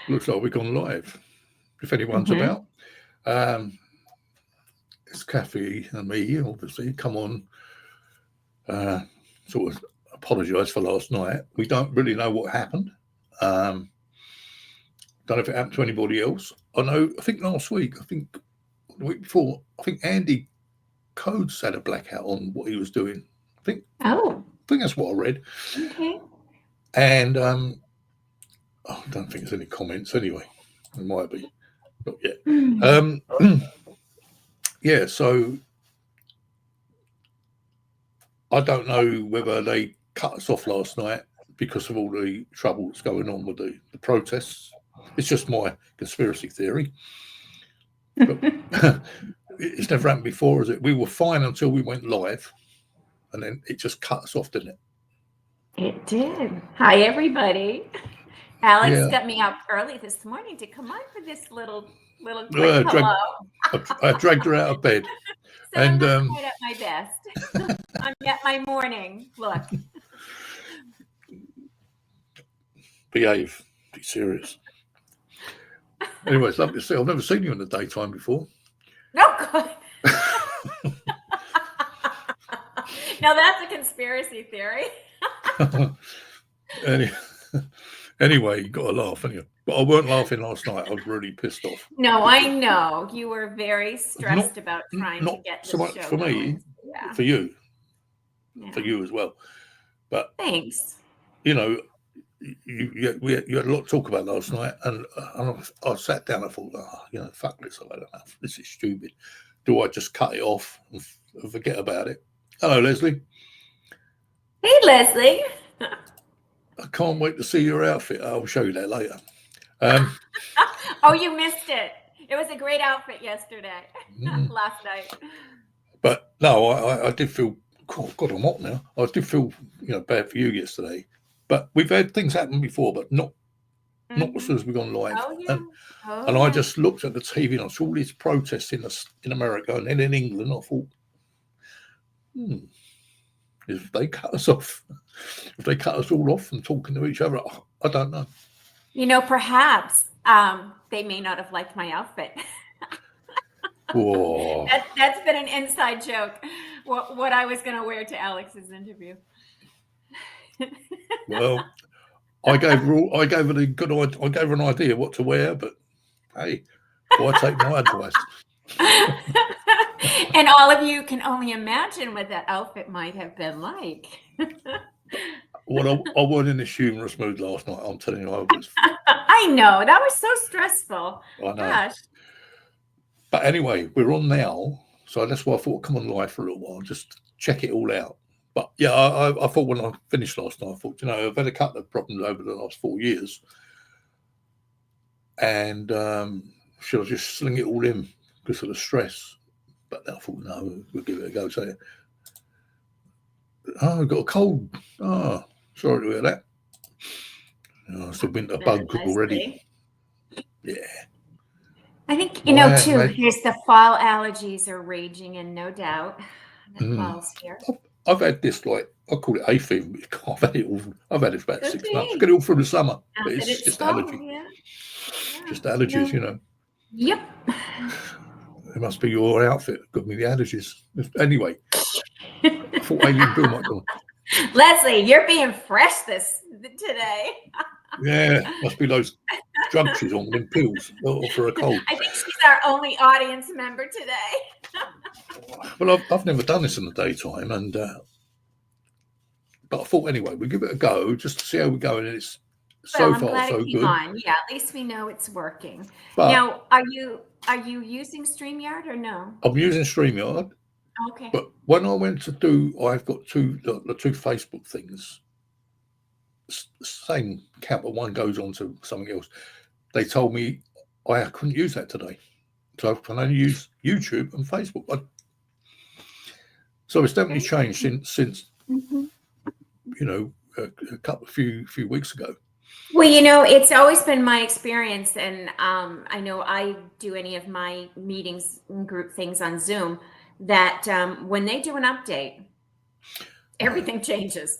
Looks like we've gone live. If anyone's Mm-hmm. about, it's Kathy and me, obviously. Come on, sort of apologise for last night. We don't really know what happened. Don't know if it happened to anybody else. I think last week, the week before, I think Andy Codes had a blackout on what he was doing. Oh, I think that's what I read. okay. And I don't think there's any comments anyway. There might be. Not yet. Yeah, so I don't know whether they cut us off last night because of all the trouble that's going on with the protests. It's just my conspiracy theory. But it's never happened before, is it? We were fine until we went live, and then it just cut us off, didn't it? It did. Hi, everybody. Alex Yeah. got me up early this morning to come on for this little quick hello. I dragged her out of bed. So and I'm not quite at my best. I'm at my morning look. Behave. Be serious. Anyway, it's lovely to see. I've never seen you in the daytime before. No, God. Now that's a conspiracy theory. Anyway, you got to laugh, haven't you? But I weren't laughing last night. I was really pissed off. No, I know. You were very stressed about trying to get this so much show for me, yeah. for you. Yeah. For you as well. But thanks. You know, you had a lot to talk about last night, and I sat down and thought, fuck this, I don't know. This is stupid. Do I just cut it off and forget about it? Hello, Leslie. Hey, Leslie. I can't wait to see your outfit. I'll show you that later. Oh, you missed it. It was a great outfit yesterday, last night. But no, I did feel, God, I'm hot now. I did feel, bad for you yesterday. But we've had things happen before, but not as soon as we've gone live. Oh, yeah. And I just looked at the TV and I saw all these protests in America and then in England. I thought, if they cut us off, if they cut us all off from talking to each other, I don't know. Perhaps they may not have liked my outfit. That's been an inside joke. What I was going to wear to Alex's interview. Well, I gave her an idea what to wear, but hey, why take my advice? And all of you can only imagine what that outfit might have been like. What I was in this humorous mood last night. I'm telling you, I was. I know, that was so stressful. I know. Gosh. But anyway, we're on now, so that's why I thought I'd come on live for a little while, just check it all out. But yeah, I thought when I finished last night, I thought, I've had a couple of problems over the last 4 years, and should I just sling it all in because of the stress? But then I thought, no, we'll give it a go. So, I've got a cold. Oh, sorry to hear that. It's a winter bug already. Yeah. I think, too, here's the fall allergies are raging in, no doubt. Fall's here. I've had this, I call it hay fever. I've had it for about 6 months. I get it all through the summer. But it's just allergy. Yeah. Just allergies, Yep. It must be your outfit that got me the allergies. Anyway, I thought Alien Bill might go. Leslie, you're being fresh today. Yeah, must be those drugs she's on, them pills for a cold. I think she's our only audience member today. Well, I've never done this in the daytime, but I thought anyway, we'll give it a go just to see how we're going. And it's so far so good. Yeah, at least we know it's working. But now, are you using StreamYard or no? I'm using StreamYard. Okay. But when I went to I've got the two Facebook things. Same account, but one goes on to something else. They told me I couldn't use that today, so I can only use YouTube and Facebook. So it's definitely changed since a few weeks ago. Well, it's always been my experience, and I know I do any of my meetings and group things on Zoom, that when they do an update, everything changes.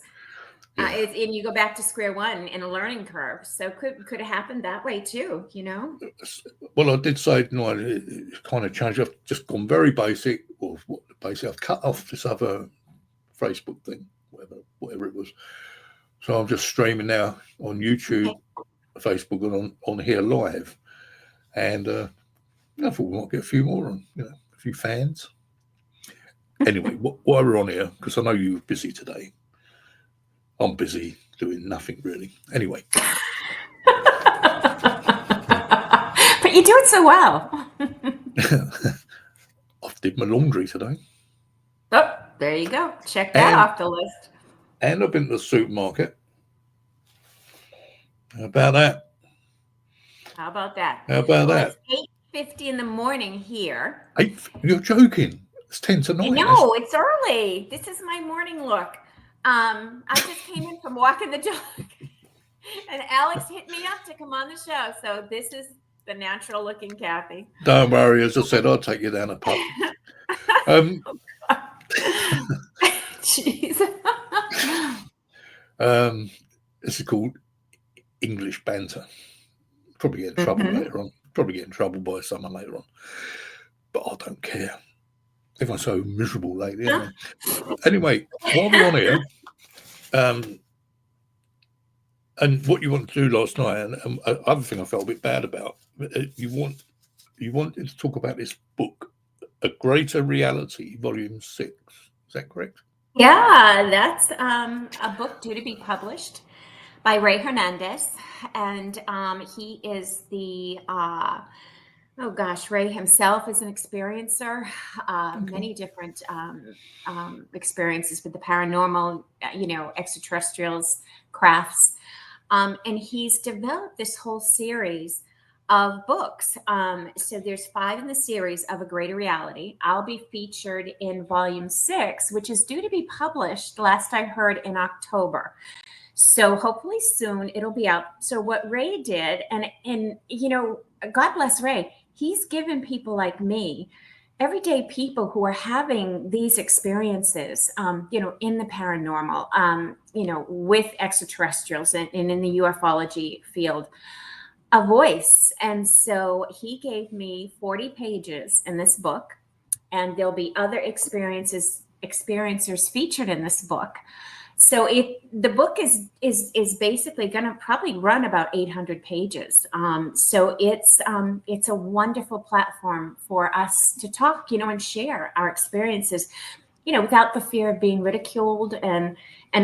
Yeah. And you go back to square one in a learning curve. So could have happened that way too, you know? Well, I did say no, it kind of changed. I've just gone very basic, or basic. I've cut off this other Facebook thing, whatever it was. So I'm just streaming now on YouTube, Facebook, and on here live. And I thought we might get a few more on, a few fans. Anyway, while we're on here, because I know you were busy today, I'm busy doing nothing really. Anyway. But you do it so well. I did my laundry today. Oh, there you go. Check that off the list. And I've been to the supermarket. How about that? How about that? How about that? It's 8:50 in the morning here. You're joking. It's 10 to 9. No, it's early. This is my morning look. I just came in from walking the dog. And Alex hit me up to come on the show. So this is the natural looking Kathy. Don't worry. As I said, I'll take you down a pub. Jeez. This is called English banter. Probably get in trouble later on. Probably get in trouble by someone later on. But I don't care. Everyone's so miserable lately, aren't they? Anyway, while we're on here, and what you wanted to do last night, and other thing I felt a bit bad about, you wanted to talk about this book, A Greater Reality, Volume 6. Is that correct? Yeah, that's a book due to be published by Ray Hernandez, and he is the Ray himself is an experiencer, many different experiences with the paranormal, extraterrestrials, crafts. And he's developed this whole series of books. So there's 5 in the series of A Greater Reality. I'll be featured in volume 6, which is due to be published, last I heard, in October. So hopefully soon it'll be out. So what Ray did, and God bless Ray, he's given people like me, everyday people who are having these experiences, in the paranormal, with extraterrestrials and in the ufology field, a voice. And so he gave me 40 pages in this book, and there'll be other experiencers featured in this book. So the book is basically going to probably run about 800 pages. So it's a wonderful platform for us to talk, and share our experiences, without the fear of being ridiculed and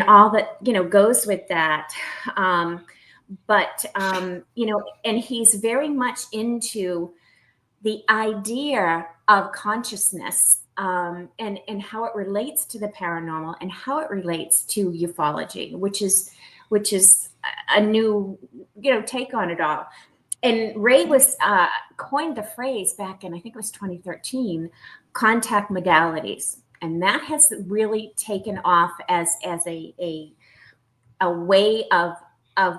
all that, goes with that. And he's very much into the idea of consciousness, and how it relates to the paranormal and how it relates to ufology, which is a new, take on it all. And Ray was coined the phrase back in, I think it was 2013, contact modalities, and that has really taken off as a way of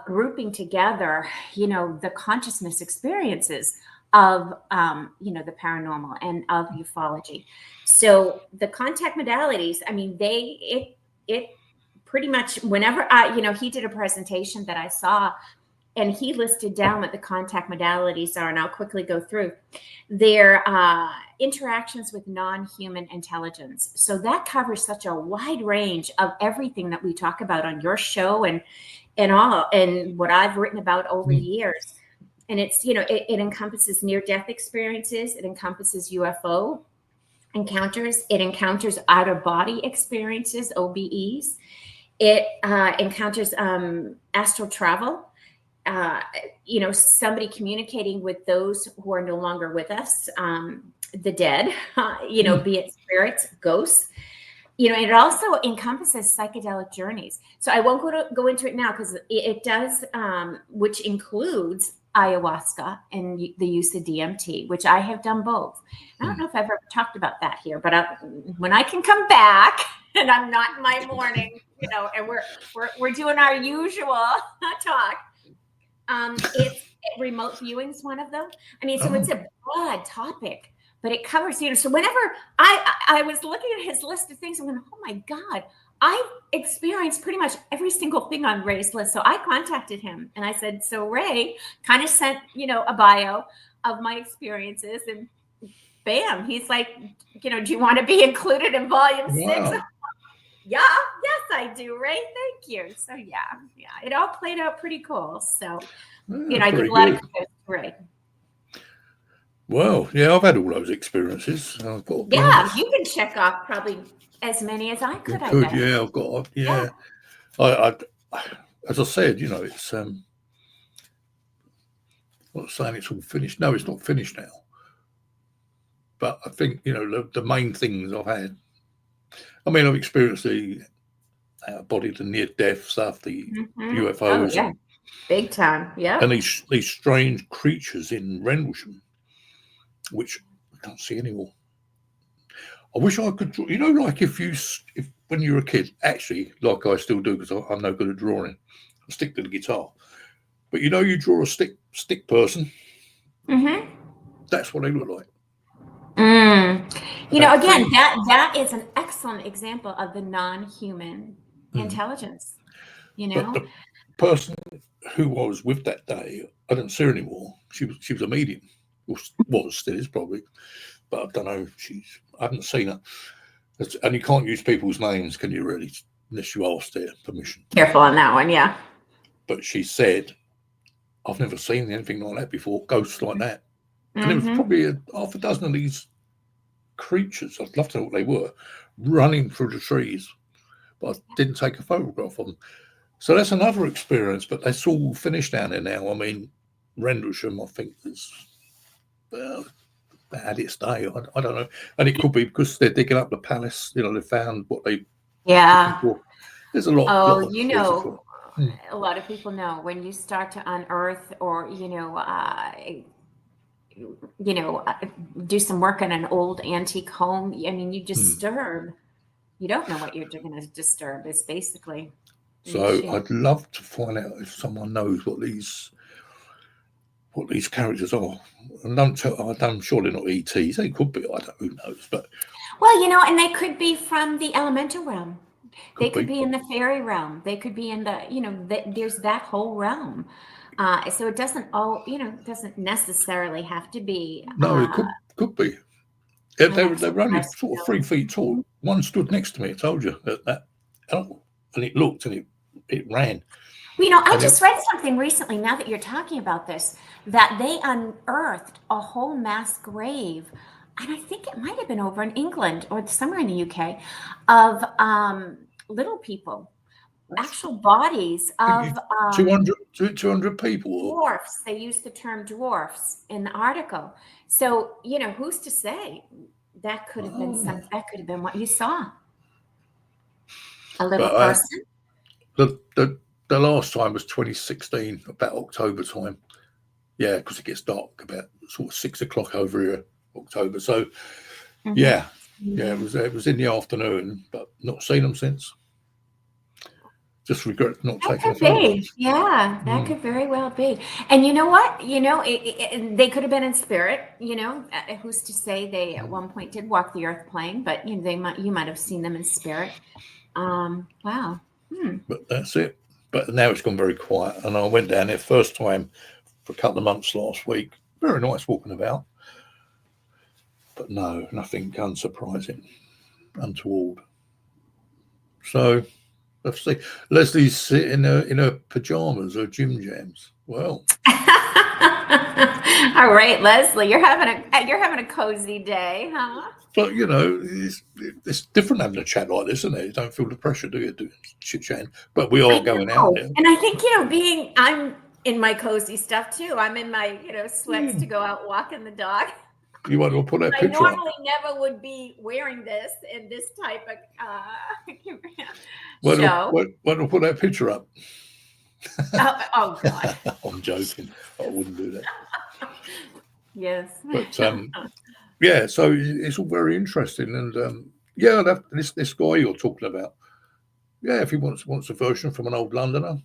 grouping together, the consciousness experiences of the paranormal and of ufology. So the contact modalities, I mean, it pretty much, whenever he did a presentation that I saw, and he listed down what the contact modalities are, and I'll quickly go through their interactions with non-human intelligence. So that covers such a wide range of everything that we talk about on your show and all, and what I've written about over years. And it's, it encompasses near-death experiences. It encompasses UFO encounters. It encounters out-of-body experiences, OBEs. It encounters astral travel. Somebody communicating with those who are no longer with us, the dead, be it spirits, ghosts. It also encompasses psychedelic journeys. So I won't go into it now, because it does, which includes ayahuasca and the use of DMT, which I have done both. I don't know if I've ever talked about that here, but when I can come back and I'm not in my morning, and we're doing our usual talk. It's remote viewing is one of them. I mean, so it's a broad topic, but it covers, so whenever I was looking at his list of things, I went, oh my God, I experienced pretty much every single thing on Ray's list. So I contacted him and I said, so Ray kind of sent, a bio of my experiences, and bam, he's like, do you want to be included in volume 6? Wow. Yeah, yes, I do, Ray. Thank you. So yeah, it all played out pretty cool. So, Yeah, I give very a lot of good. kudos to Ray. Well, yeah, I've had all those experiences. I've got to be Yeah, honest. you can check off probably as many as I You could, I could, bet. yeah. I've got, Yeah. yeah. I, as I said, it's not saying it's all finished. No, it's not finished now. But I think the main things I've had. I mean, I've experienced the body, the near-death stuff, the Mm-hmm. Oh UFOs, yeah, big time. Yeah. and these strange creatures in Rendlesham, which I don't see anymore. I wish I could draw. Like if when you're a kid, actually, like I still do because I'm no good at drawing. I stick to the guitar, but you draw a stick person. Mm-hmm. That's what they look like. That Again, thing. that is an excellent example of the non-human Mm. intelligence. But the person who I was with that day, I didn't see her anymore. She was a medium, or was still is probably, but I don't know. I haven't seen her, and you can't use people's names, can you? Really, unless you ask their permission. Careful on that one, yeah. But she said, "I've never seen anything like that before. Ghosts like that." And there was Mm-hmm. probably half a dozen of these creatures. I'd love to know what they were, running through the trees, but I didn't take a photograph of them. So that's another experience, but that's all finished down there now. I mean, Rendlesham, I think, is had its day. I don't know. And it could be because they're digging up the palace. They found what they Yeah. for. There's a lot Oh, of reasons for it. a lot of people know when you start to unearth or do some work on an old antique home. I mean, you disturb. You don't know what you're going to disturb. Is basically. So I'd love to find out if someone knows what these characters are. And I'm sure they're not ETs. They could be. I don't. Who knows? But well, and they could be from the elemental realm. They could be. be in the fairy realm. They could be in there's that whole realm. So it doesn't necessarily have to be. No, it could be. They were only sort of 3 feet tall. One stood next to me. I told you that, and it looked and it ran. I just read something recently. Now that you're talking about this, that they unearthed a whole mass grave, and I think it might have been over in England or somewhere in the UK, of little people, actual bodies of 200 people. Dwarfs. They used the term dwarfs in the article. So who's to say that could have been that could have been what you saw, a little person. The last time was 2016, about October time. Yeah, because it gets dark about sort of 6 o'clock over here, October. So, yeah, it was in the afternoon, but not seen them since. Just regret not taking a photo. Yeah, that could very well be. And you know what? They could have been in spirit. Who's to say they at one point did walk the earth plane? But you might have seen them in spirit. Wow. But that's it. But now it's gone very quiet, and I went down there first time for a couple of months last week. Very nice walking about, but no, nothing unsurprising, untoward. So let's see. Leslie's sitting in her pajamas or gym jams. Well, all right, Leslie, you're having a cozy day, huh? but it's different having a chat like this, isn't it? You don't feel the pressure, do you? Doing chit chatting, but we are going out there. And I think I'm in my cozy stuff too. I'm in my sweats to go out walking the dog. You want to put that picture I normally never would be wearing this in this type of show. Why don't put that picture up? Oh God. I'm joking. I wouldn't do that. Yes. But yeah, so it's all very interesting, and this guy you're talking about. Yeah, if he wants a version from an old Londoner,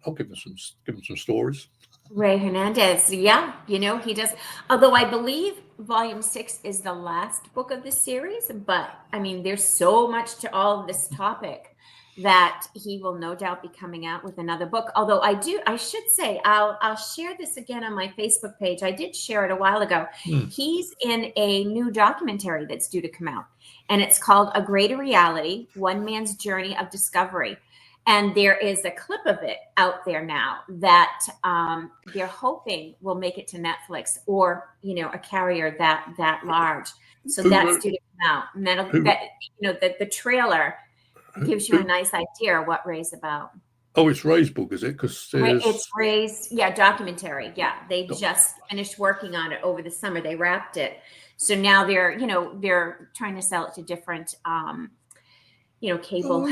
I'll give him some stories. Ray Hernandez, yeah, he does. Although I believe Volume 6 is the last book of the series, but I mean, there's so much to all of this topic that he will no doubt be coming out with another book. Although I should say, I'll share this again on my Facebook page. I did share it a while ago. He's in a new documentary that's due to come out, and it's called A Greater Reality: One Man's Journey of Discovery. And there is a clip of it out there now that they're hoping will make it to Netflix or, a carrier that large. So that's due to come out. And the trailer gives you a nice idea of what Ray's about. Oh, it's Ray's book, is it? Because it's Ray's, documentary. Yeah, they just finished working on it over the summer. They wrapped it, so now they're trying to sell it to different, cable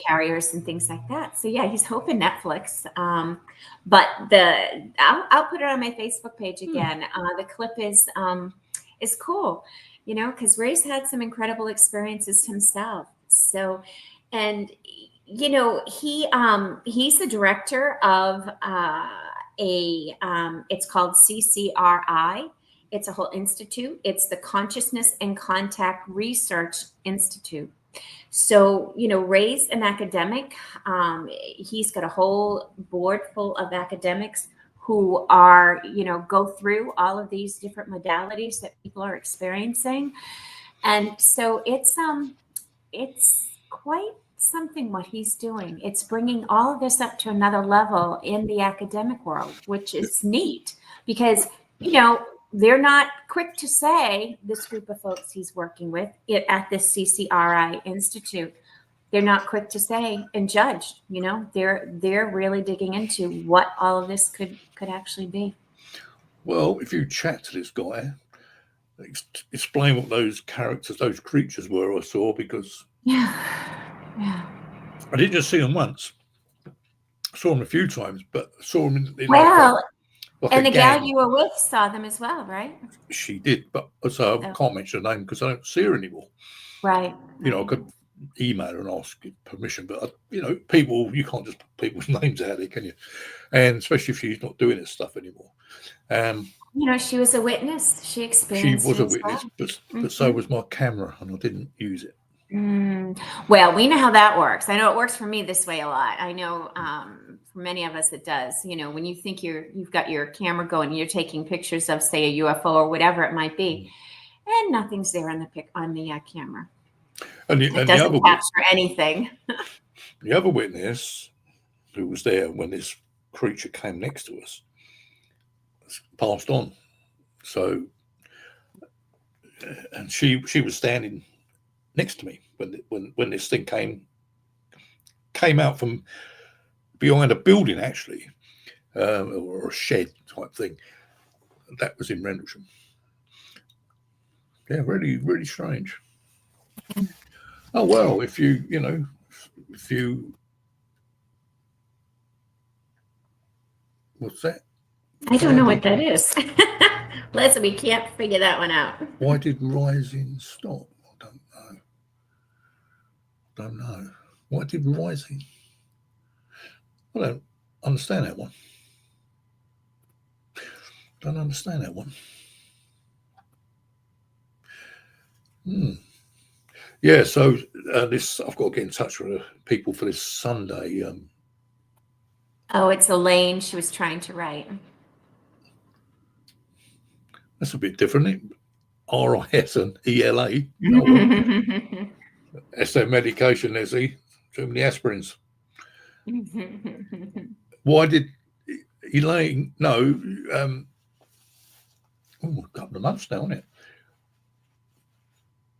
carriers and things like that. So yeah, he's hoping Netflix. But I'll put it on my Facebook page again. The clip is cool, because Ray's had some incredible experiences himself. So, and he's the director of it's called CCRI. It's a whole institute. It's the Consciousness and Contact Research Institute. So, Ray's an academic. He's got a whole board full of academics who are, go through all of these different modalities that people are experiencing. And so it's quite something what he's doing. It's bringing all of this up to another level in the academic world, which is neat because, they're not quick to say, this group of folks he's working with at this CCRI Institute, they're not quick to say and judge. They're really digging into what all of this could actually be. Well, if you chat to this guy, explain what those characters, those creatures were I saw, because I didn't just see them once. I saw them a few times, but I saw them in and the gal you were with saw them as well, right? She did, but so I can't mention her name because I don't see her anymore. Right. I could email her and ask permission, but people, you can't just put people's names out there, can you? And especially if she's not doing this stuff anymore. She was a witness. She experienced. She was a witness, but so was my camera, and I didn't use it. Well, we know how that works. I know it works for me this way a lot. I know for many of us it does. When you think you've got your camera going and you're taking pictures of, say, a UFO or whatever it might be, and nothing's there on the camera. And it doesn't capture anything. The other witness who was there when this creature came next to us passed on. So, and she was standing next to me when this thing came out from behind a building, actually, or a shed type thing. That was in Rendlesham. Yeah, really, really strange. Oh well, if you what's that? I don't know what that is. Listen, we can't figure that one out. Why did rising stop? I don't know. Why did rising? I don't understand that one. Don't understand that one. Yeah, so this I've got to get in touch with people for this Sunday. It's Elaine. She was trying to write. That's a bit different. RIS and ELA. That's their medication, Leslie. Too many aspirins. Why did Elaine? No, a couple of months now, isn't it?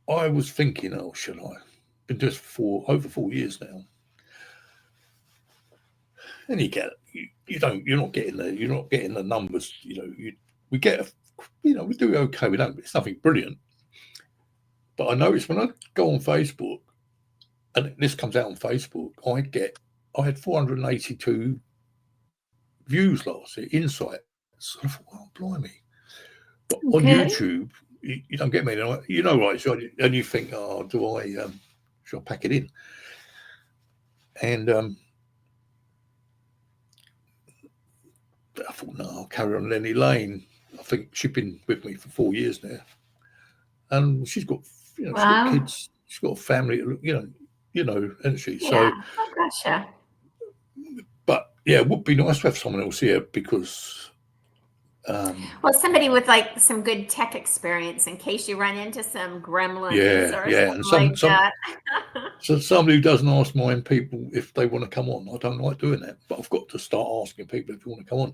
I was thinking, should I? Been doing this for over 4 years now. And you're not getting the numbers. We get, we do okay. It's nothing brilliant. But I noticed when I go on Facebook, and this comes out on Facebook, I had 482 views last year, insights. So I thought, well, blimey. But on YouTube, you don't get many. Right? So, and you think, should I pack it in? And I thought, no, I'll carry on. Lenny Lane, I think she's been with me for 4 years now, and she's got, she's got kids, she's got a family. energy. Yeah. So, Oh, gotcha. but yeah, it would be nice to have someone else here because. Well, somebody with like some good tech experience in case you run into some gremlins or Yeah, and something like that. so somebody who doesn't ask mind people if they want to come on. I don't like doing that, but I've got to start asking people if you want to come on.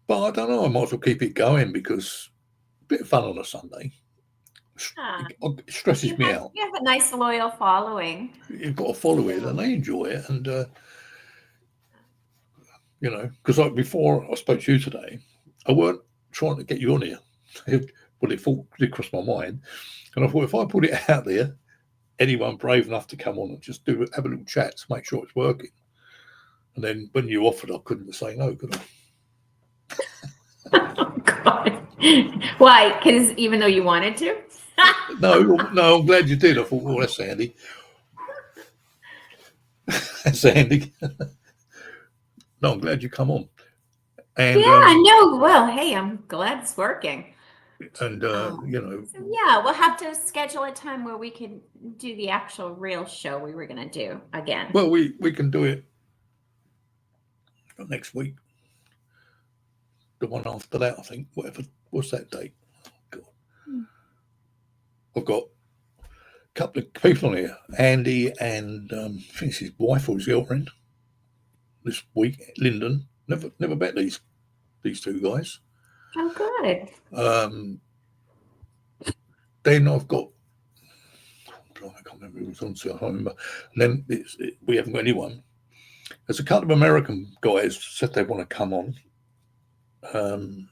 But I don't know. I might as well keep it going because a bit of fun on a Sunday. It stresses me out. You have a nice loyal following. You've got to follow it, and they enjoy it, and because like before I spoke to you today, I weren't trying to get you on here. Well, it crossed my mind, and I thought if I put it out there, anyone brave enough to come on and just have a little chat to make sure it's working. And then when you offered, I couldn't say no, could I? Oh, God. Why? Because even though you wanted to? No, I'm glad you did. I thought, well, that's handy. That's handy. No, I'm glad you come on. And yeah, no. Well, hey, I'm glad it's working. And So yeah, we'll have to schedule a time where we can do the actual real show we were going to do again. Well, we can do it next week. The one after that, I think. What's that date? God. I've got a couple of people on here. Andy and I think it's his wife or his girlfriend. This week, Lyndon. Never met these two guys. Oh, good. Then I've got. I can't remember who was on. So I can't remember. And then we haven't got anyone. There's a couple of American guys said they want to come on. Don't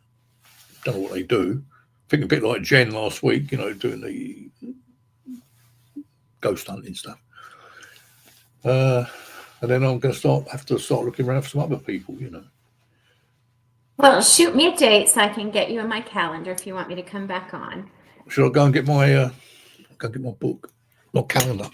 know what they do. I think a bit like Jen last week, doing the ghost hunting stuff. And then I'm going to have to start looking around for some other people, Well, shoot me a date so I can get you in my calendar if you want me to come back on. Should I go and get my book, my calendar?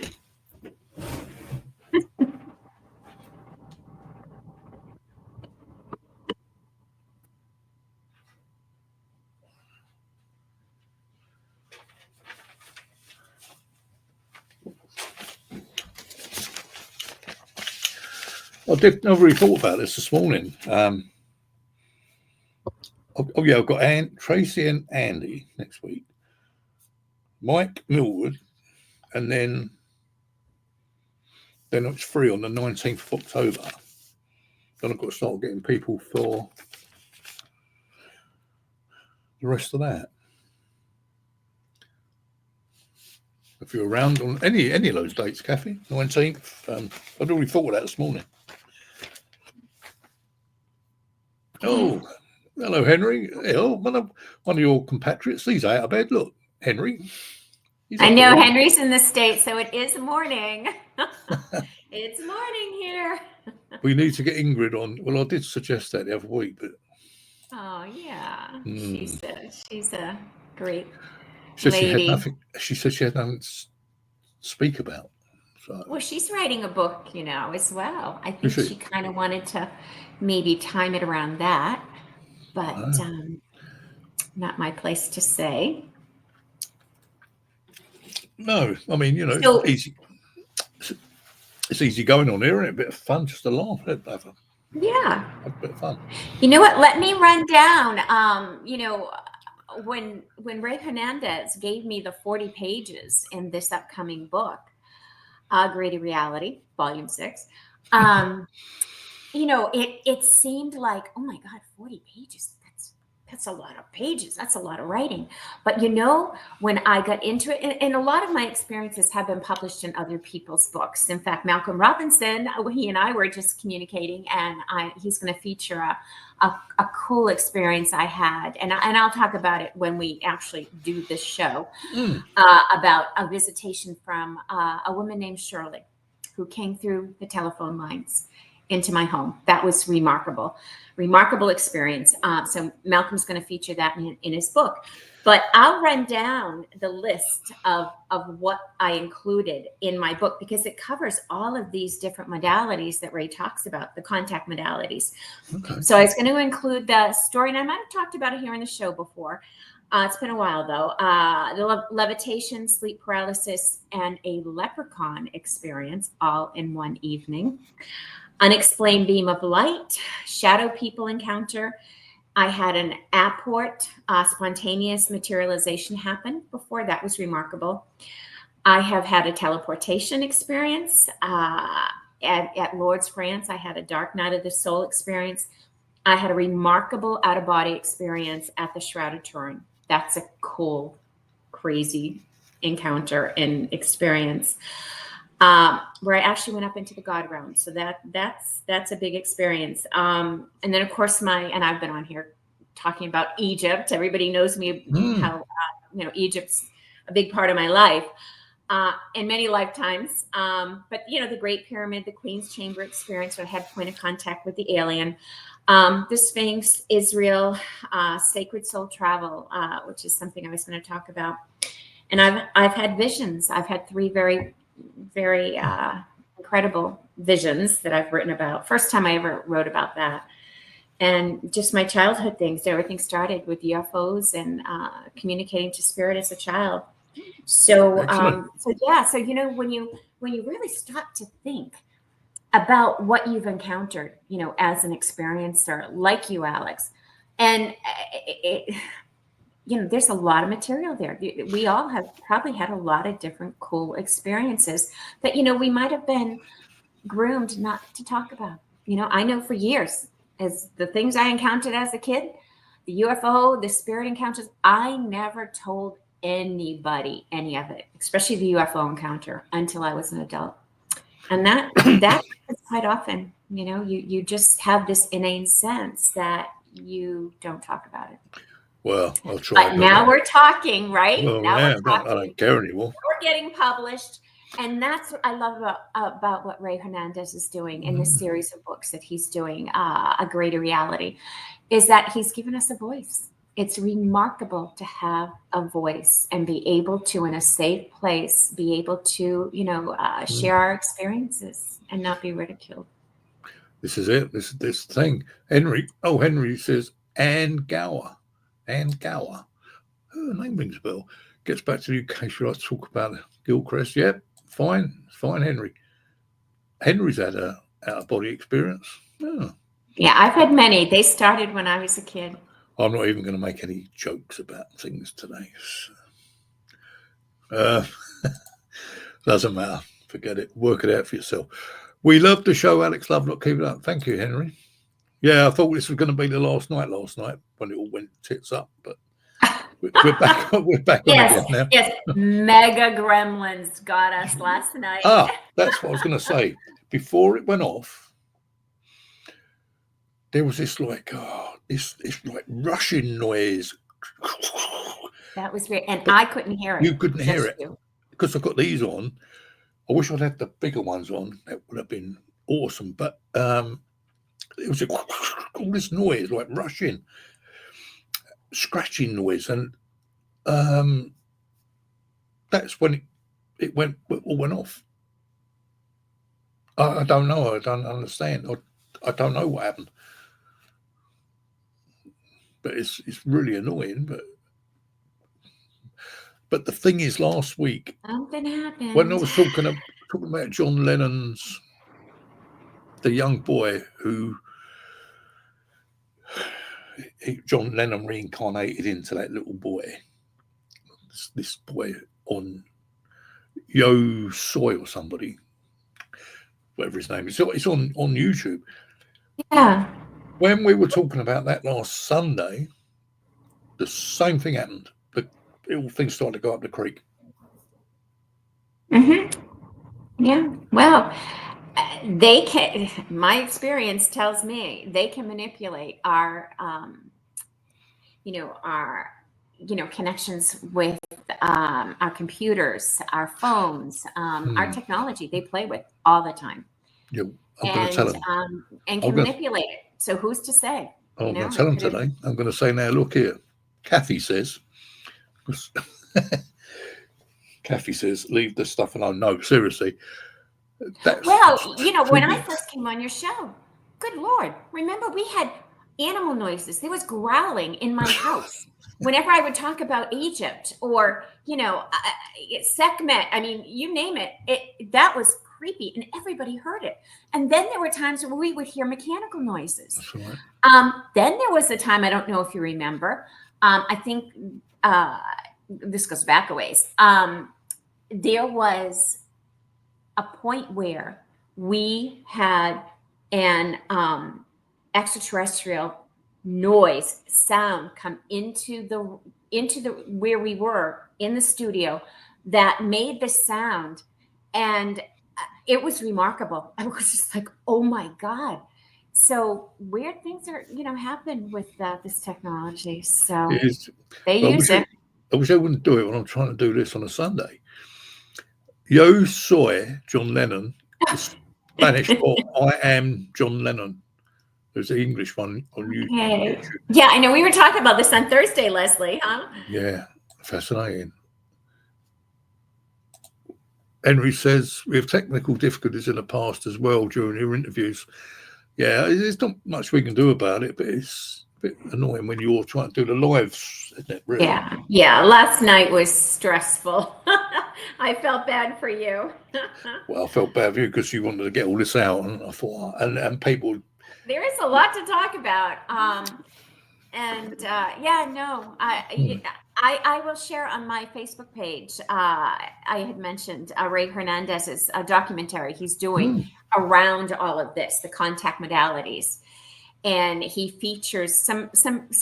I've really thought about this morning. I've got Tracy and Andy next week, Mike Millwood, and then it's free on the 19th of October. Then I've got to start getting people for the rest of that. If you're around on any of those dates, Kathy, 19th, I'd already thought of that this morning. Oh, hello, Henry. Oh, one of your compatriots. He's out of bed. Look, Henry. I know Henry's in the States, so it is morning. It's morning here. We need to get Ingrid on. Well, I did suggest that the other week, but oh yeah, she's a great lady. She said she had nothing to speak about. So. Well, she's writing a book, as well. I think she kind of wanted to maybe time it around that, but not my place to say. No, I mean, it's easy. It's easy going on here, and a bit of fun, just to laugh. Yeah, have a bit of fun. You know what? Let me run down. When Ray Hernandez gave me the 40 pages in this upcoming book, Grady Reality, Volume 6. It seemed like, oh my God, 40 pages. That's a lot of pages. That's a lot of writing. But when I got into it, and a lot of my experiences have been published in other people's books. In fact, Malcolm Robinson, he and I were just communicating, and he's going to feature a cool experience I had, and I'll talk about it when we actually do this show, about a visitation from a woman named Shirley, who came through the telephone lines into my home. That was remarkable experience. So Malcolm's going to feature that in his book. But I'll run down the list of what I included in my book, because it covers all of these different modalities that Ray talks about, the contact modalities. Okay. So I was going to include the story, and I might have talked about it here in the show before, It's been a while though. The levitation, sleep paralysis, and a leprechaun experience all in one evening. Unexplained beam of light, shadow people encounter. I had an apport spontaneous materialization happen before. That was remarkable. I have had a teleportation experience at Lourdes, France. I had a dark night of the soul experience. I had a remarkable out of body experience at the Shrouded Turin. That's a cool, crazy encounter and experience where I actually went up into the God realm. So that's a big experience. And then of course and I've been on here talking about Egypt. Everybody knows me how Egypt's a big part of my life in many lifetimes. But the Great Pyramid, the Queen's Chamber experience, where I had point of contact with the alien. The Sphinx, Israel, sacred soul travel, which is something I was going to talk about. And I've had visions. I've had 3 very, very incredible visions that I've written about. First time I ever wrote about that. And just my childhood things. Everything started with UFOs and communicating to spirit as a child. So, so when you really start to think about what you've encountered, as an experiencer like you, Alex, and there's a lot of material there. We all have probably had a lot of different cool experiences that, we might have been groomed not to talk about. I know for years, as the things I encountered as a kid, the UFO, the spirit encounters, I never told anybody any of it, especially the UFO encounter, until I was an adult. And that is quite often, you just have this innate sense that you don't talk about it. Well, I'll try. But now we're talking, right? Well, now we're talking. I don't care anymore. We're getting published. And that's what I love about what Ray Hernandez is doing in this series of books that he's doing, A Greater Reality, is that he's given us a voice. It's remarkable to have a voice and be able to, in a safe place, be able to, share our experiences and not be ridiculed. This is it. This thing. Henry says, Anne Gower. Her name rings a bell. Gets back to the UK. Should I talk about Gilchrist? Yep. Fine, Henry. Henry's had a out-of-body experience. Oh. Yeah, I've had many. They started when I was a kid. I'm not even going to make any jokes about things today. So, doesn't matter. Forget it. Work it out for yourself. We love the show, Alex Lovelock. Keep it up. Thank you, Henry. Yeah, I thought this was going to be the last night when it all went tits up, but we're back. We're back on again now. Yes, Mega Gremlins got us last night. That's what I was going to say. Before it went off, there was this like rushing noise. That was weird, and I couldn't hear it. You couldn't hear it because I've got these on. I wish I'd had the bigger ones on. That would have been awesome. But it was all this noise, like rushing, scratching noise, and that's when it all went off. I don't know. I don't understand. I don't know what happened. But it's really annoying. But the thing is, last week, something happened. When I was talking about John Lennon's, the young boy who John Lennon reincarnated into that little boy, this boy on Yo Soy or somebody, whatever his name is. It's on YouTube. Yeah. When we were talking about that last Sunday, the same thing happened. All things started to go up the creek. Yeah. Well, they can. My experience tells me they can manipulate our, connections with our computers, our phones, our technology. They play with all the time. Yeah, I'm going to tell them. And can manipulate it. So who's to say? I'm going to tell them today. I'm going to say, now look here. Kathy says, leave this stuff alone. No, seriously. When I first came on your show, good Lord, remember we had animal noises. There was growling in my house. Whenever I would talk about Egypt or, Sekhmet, I mean, you name it, that was creepy and everybody heard it. And then there were times where we would hear mechanical noises. That's right. Then there was a time, I don't know if you remember, I think this goes back a ways. There was a point where we had an extraterrestrial noise sound come into the where we were in the studio that made the sound, and it was remarkable. I was just like, oh my god. So weird things are happen with this technology, so It is. they But use it. I wish I wouldn't do it when I'm trying to do this on a Sunday. Yo soy John Lennon is Spanish for I am John Lennon. There's the English one on Okay. YouTube. Yeah, I know we were talking about this on Thursday, Leslie, huh? Yeah, fascinating. Henry says we have technical difficulties in the past as well during your interviews. Yeah, there's not much we can do about it, but it's a bit annoying when you're trying to do the lives, isn't it? Really? Yeah. Last night was stressful. I felt bad for you. Well, I felt bad for you because you wanted to get all this out, and I thought, and people. There is a lot to talk about. I will share on my Facebook page. I had mentioned Ray Hernandez's documentary he's doing around all of this, the contact modalities, and he features some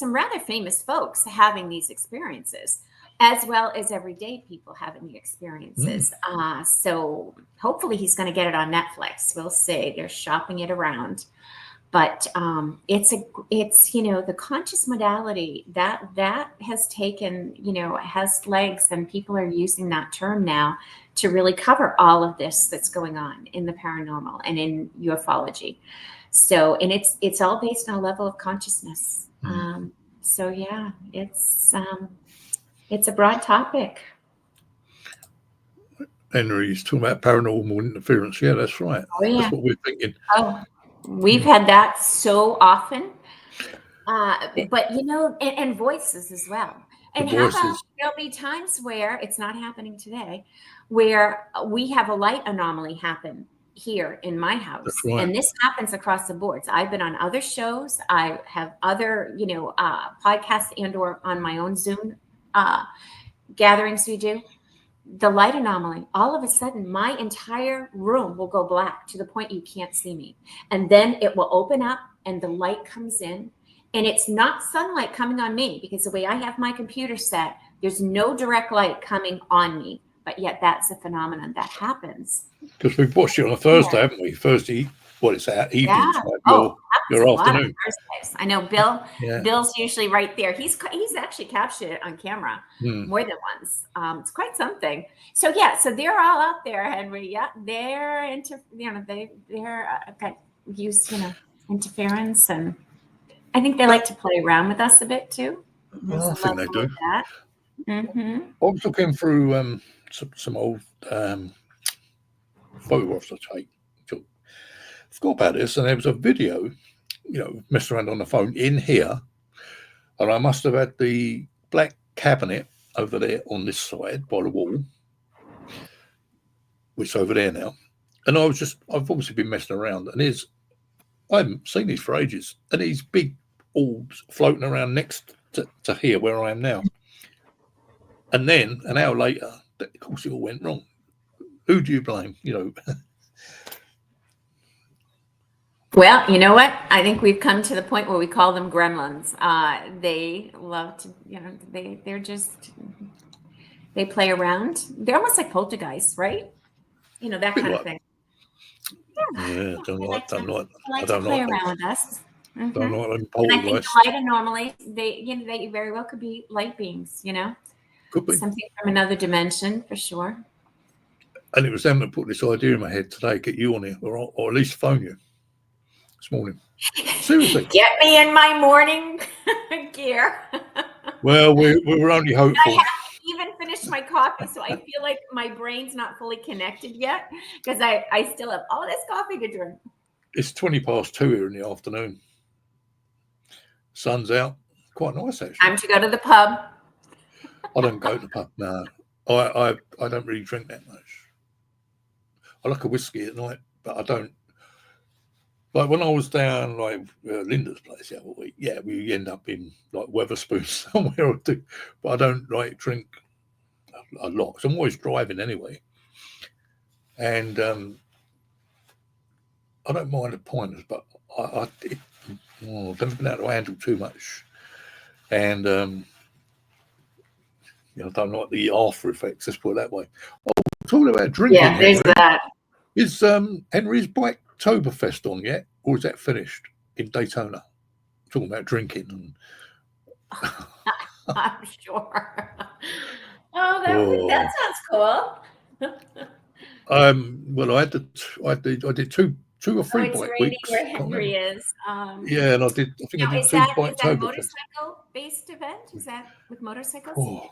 rather famous folks having these experiences, as well as everyday people having the experiences. So hopefully he's going to get it on Netflix. We'll see. They're shopping it around. But it's the conscious modality that has taken, has legs, and people are using that term now to really cover all of this that's going on in the paranormal and in ufology. So, and it's all based on a level of consciousness. So yeah, it's a broad topic. Henry's talking about paranormal interference. Yeah, that's right. Oh yeah. That's what we're thinking. Oh, we've had that so often. But and voices as well. And how about there'll be times where it's not happening today, where we have a light anomaly happen here in my house. That's right. And this happens across the boards. I've been on other shows. I have other, podcasts and or on my own Zoom gatherings we do. The light anomaly, all of a sudden, my entire room will go black to the point you can't see me. And then it will open up and the light comes in. And it's not sunlight coming on me, because the way I have my computer set, there's no direct light coming on me. But yet that's a phenomenon that happens. Because we've watched it on a Thursday, haven't we? Thursday, what is that? Evening. Yeah. Your afternoon. Thursdays. I know Bill. Yeah. Bill's usually right there. He's actually captured it on camera more than once. It's quite something. So yeah, so they're all out there, Henry. Yeah, they're use interference, and I think they like to play around with us a bit too. Well, I think they do. Mm-hmm. I was looking through some old photographs I take. Forgot about this, and there was a video, messing around on the phone in here, and I must have had the black cabinet over there on this side by the wall, which is over there now. And I've obviously been messing around, and I haven't seen these for ages, and these big orbs floating around next to here where I am now. And then an hour later, of course, it all went wrong. Who do you blame? Well, you know what? I think we've come to the point where we call them gremlins. They love to, they play around. They're almost like poltergeists, right? That kind of thing. Yeah, I don't like to play around with us. Mm-hmm. Don't like them poltergeists. And I think the light anomalies, they very well could be light beings, Could be. Something from another dimension, for sure. And it was them that put this idea in my head today, get you on here, or at least phone you this morning. Seriously. Get me in my morning gear. Well, we were only hopeful. I haven't even finished my coffee, so I feel like my brain's not fully connected yet, because I still have all this coffee to drink. It's 2:20 here in the afternoon. sun's out. Quite nice, actually. Time to go to the pub. I don't go to the pub. No, I don't really drink that much. I like a whiskey at night, but I don't. Like when I was down like Linda's place the other week, yeah, we end up in like Weatherspoon somewhere or two, but I don't like drink a lot. So I'm always driving anyway, and I don't mind the pointers, but I've never been able to handle too much, and I don't like the after effects. Let's put it that way. Oh, talking about drinking. Yeah, there's that. Is Henry's Biketoberfest on yet, or is that finished in Daytona? Talking about drinking and. I'm sure. That sounds cool. Well, I did two or three bike weeks. Where Henry is. Yeah, and I think I did two Biketoberfest. Is that a motorcycle-based event? Is that with motorcycles? Oh,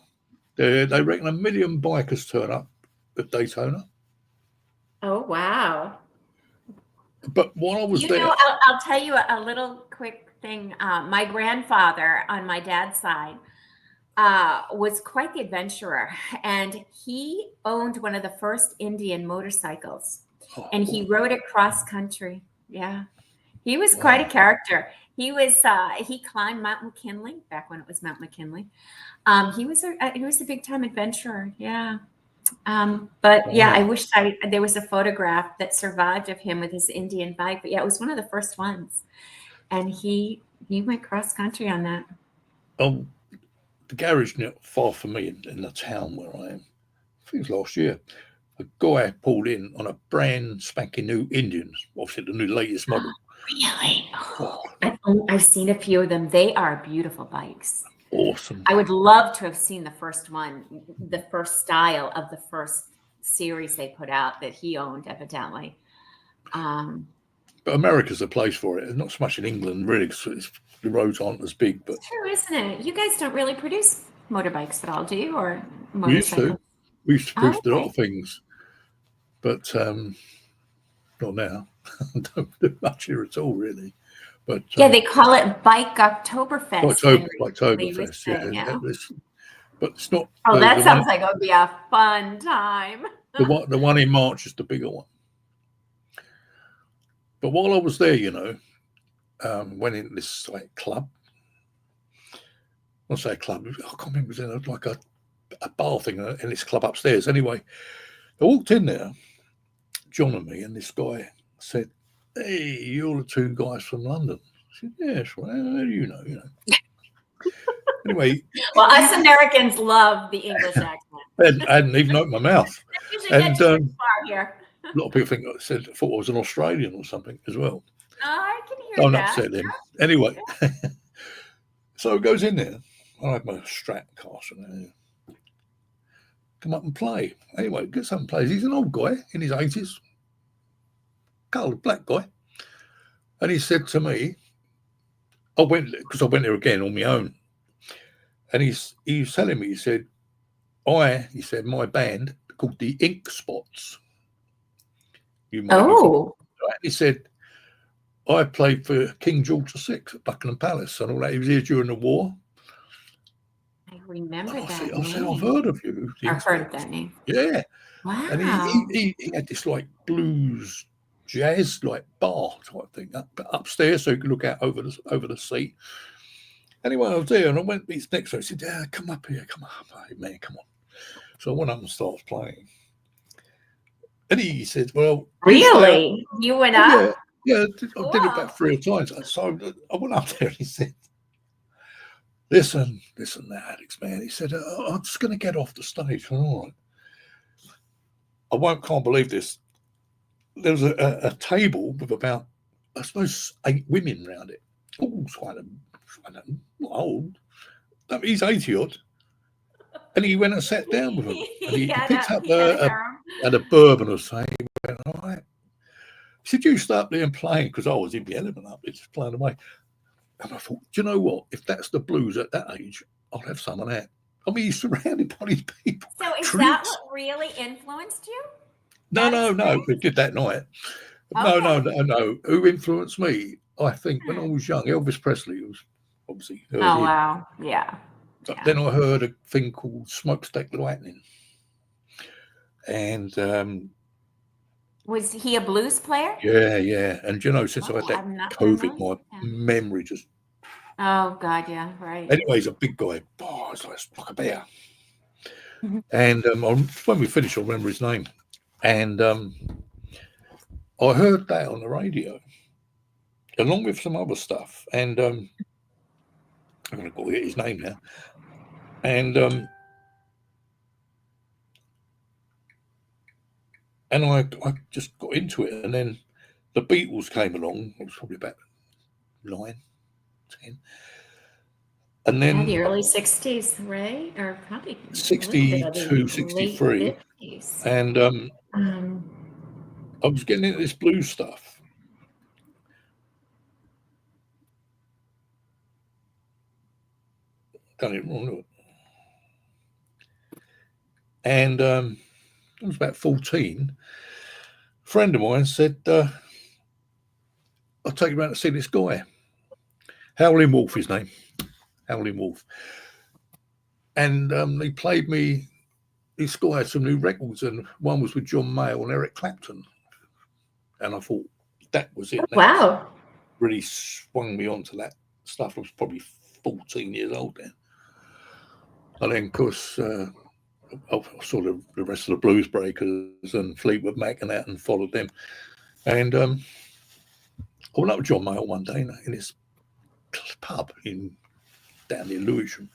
they reckon 1 million bikers turn up at Daytona. Oh wow! But while I was there, I'll tell you a little quick thing. My grandfather on my dad's side was quite the adventurer, and he owned one of the first Indian motorcycles, and he rode it cross country. Yeah, he was quite a character. He climbed Mount McKinley back when it was Mount McKinley. He was a big time adventurer. Yeah. I wish there was a photograph that survived of him with his Indian bike. But yeah, it was one of the first ones, and he went cross country on that. Oh, the garage not far from me in the town where I am. I think it was last year. A guy pulled in on a brand spanking new Indian, obviously the new latest model. Really? Oh, I've seen a few of them. They are beautiful bikes. Awesome. I would love to have seen the first one, the first style of the first series they put out that he owned, evidently. But America's a place for it. Not so much in England, really, because the roads aren't as big. But it's true, isn't it? You guys don't really produce motorbikes at all, do you? Or motorcycles? We used to produce a lot of things, but not now. Don't do much here at all, really. But yeah, they call it Bike Oktoberfest. Biketoberfest, yeah. But it's not. Oh, that sounds like it would be a fun time. The one in March is the bigger one. But while I was there, went in this club. I'll say club. I can't remember. It was in like a bar thing in this club upstairs. Anyway, I walked in there, John and me, and this guy said, "Hey, you're the two guys from London." I said, "Yes, well, how do you know?" Anyway, well, us Americans love the English accent. I hadn't even opened my mouth. And far here. A lot of people thought I was an Australian or something as well. Oh, I can hear Don't that. upset them. Anyway, so it goes in there. I have my Strat cast and come up and play. Anyway, gets up and plays. He's an old guy in his 80s, coloured black guy. And he said to me, I went there again on my own. And he was telling me, he said, my band called the Ink Spots. He said, I played for King George VI at Buckingham Palace and all that. He was here during the war. I remember that. I said, I've heard of you. I've heard of that name. Yeah. Wow. And he had this like blues jazz like bar type thing upstairs, so you could look out over the sea. Anyway, I was there and I went next to him. He said, "Yeah, come up here, come up, hey, man, come on." So I went up and started playing. And he said, "Well, really, you went up?" Yeah, I did it about 3 times. So I went up there and he said, Listen, Alex, man. He said, I'm just going to get off the stage. All right. Can't believe this. There was a table with about, I suppose, 8 women around it. All kind of, not old. I mean, he's 80-odd. And he went and sat down with them. And he picked up a bourbon or something. He went, all right. He said, you start there and playing, because I was in the element up there, just playing away. And I thought, do you know what? If that's the blues at that age, I'll have some of that. I mean, he's surrounded by these people. So is that what really influenced you? No. We did that night. Okay. No. Who influenced me? I think when I was young, Elvis Presley was obviously heard Oh, him. wow. Yeah. But Yeah. then I heard a thing called Smokestack Lightning. And Was he a blues player? yeah. And since I had Oh, that I'm not COVID, familiar my with him. memory just. Oh, God, yeah, right. Anyway, he's a big guy. Oh, it's like a bear. Mhm. And when we finish, I'll remember his name. And I heard that on the radio, along with some other stuff. And I'm going to go get his name now. And I just got into it. And then the Beatles came along. It was probably about 9, 10. And Yeah, then the early 60s, right? Or probably a little bit of the 62, late 63. 50s. And Um, I was getting into this blues stuff. Done it wrong. And I was about 14. A friend of mine said, I'll take you around to see this guy. Howlin' Wolf, his name. Howlin' Wolf. And they played me, this guy had some new records, and one was with John Mayall and Eric Clapton. And I thought, that was it. That wow. really swung me onto that stuff. I was probably 14 years old then. And then, of course, I saw the rest of the Blues Breakers and Fleetwood Mac and that, and followed them. And I went up with John Mayall one day in this pub down near Lewisham.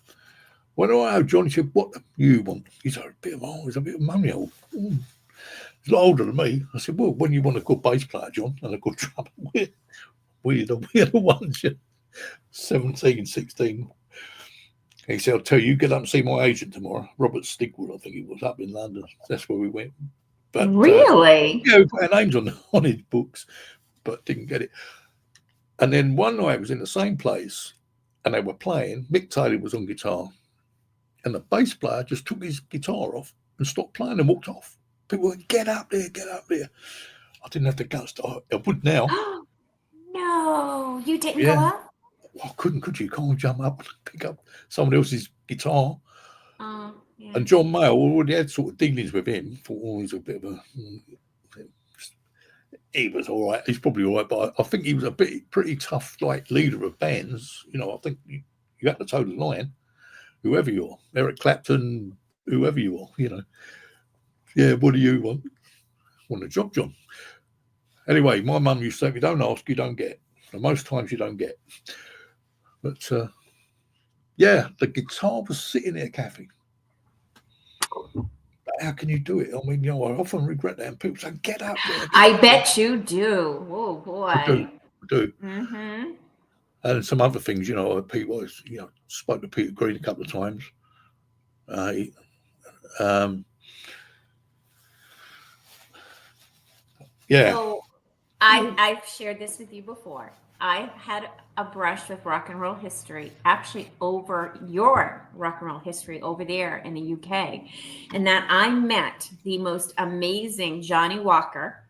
When I John, he said, "What do you want?" He's a bit of money old. He's a lot older than me. I said, "Well, when you want a good bass player, John, and a good drummer, we're the ones." 17, 16. He said, "I'll tell you, get up and see my agent tomorrow, Robert Stigwood, I think he was, up in London." That's where we went. But Really? we put our names on his books, but didn't get it. And then one night I was in the same place, and they were playing. Mick Taylor was on guitar, and the bass player just took his guitar off and stopped playing and walked off. People went, "Get up there, get up there." I didn't have the guts to. I would now. No, you didn't go Yeah. up? I couldn't, could you? Can't jump up and pick up someone else's guitar. Yeah. And John Mayall already had sort of dealings with him. Thought, oh, he's a bit of a. He was all right. He's probably all right, but I think he was a pretty tough, like, leader of bands. I think you have to toe the line, whoever you are, Eric Clapton, whoever you are. Yeah, what do you want? Want a job, John? Anyway, my mum used to say, "If you don't ask, you don't get." And most times you don't get. But yeah, the guitar was sitting there, Kathy. How can you do it? I mean, I often regret that. And people say, "Get up there." I bet you do. Oh, I do. boy. I do. Mm-hmm. And some other things, people, spoke to Peter Green a couple of times. Yeah. So I've shared this with you before. I had a brush with rock and roll history, actually over your rock and roll history over there in the UK, and that I met the most amazing Johnny Walker,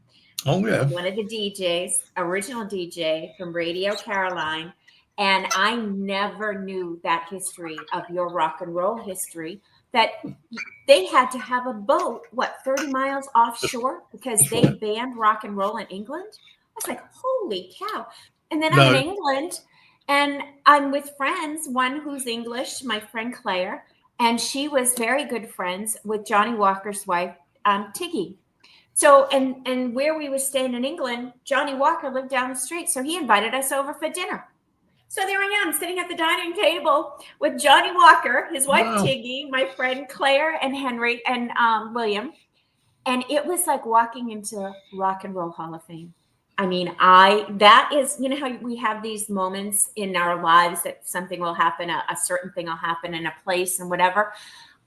Oh, yeah. one of the DJs, original DJ from Radio Caroline. And I never knew that history of your rock and roll history, that they had to have a boat, 30 miles offshore because they banned rock and roll in England. I was like, holy cow. And then I'm in England and I'm with friends, one who's English, my friend Claire, and she was very good friends with Johnny Walker's wife, Tiggy. So, and where we were staying in England, Johnny Walker lived down the street. So he invited us over for dinner. So there I am sitting at the dining table with Johnny Walker, his wife Tiggy, my friend Claire and Henry and William. And it was like walking into Rock and Roll Hall of Fame. I mean, that is, how we have these moments in our lives that something will happen, a certain thing will happen in a place and whatever.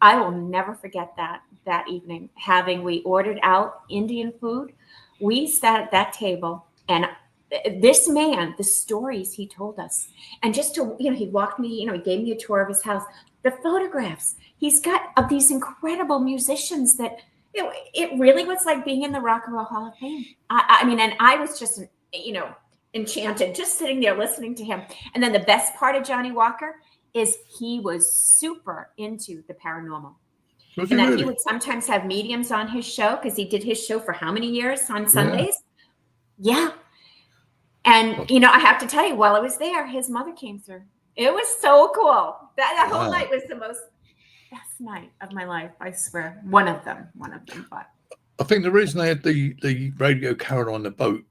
I will never forget that evening. We ordered out Indian food. We sat at that table, and this man, the stories he told us, and just to, he walked me, he gave me a tour of his house, the photographs he's got of these incredible musicians that, it really was like being in the Rock and Roll Hall of Fame. I mean, and I was just, enchanted, just sitting there listening to him. And then the best part of Johnny Walker is he was super into the paranormal. Was And that really? he would sometimes have mediums on his show, because he did his show for how many years on Sundays? Yeah. And, you know, I have to tell you, while I was there, his mother came through. It was so cool. That whole night was the best night of my life, I swear. One of them. But I think the reason they had the radio carrier on the boat,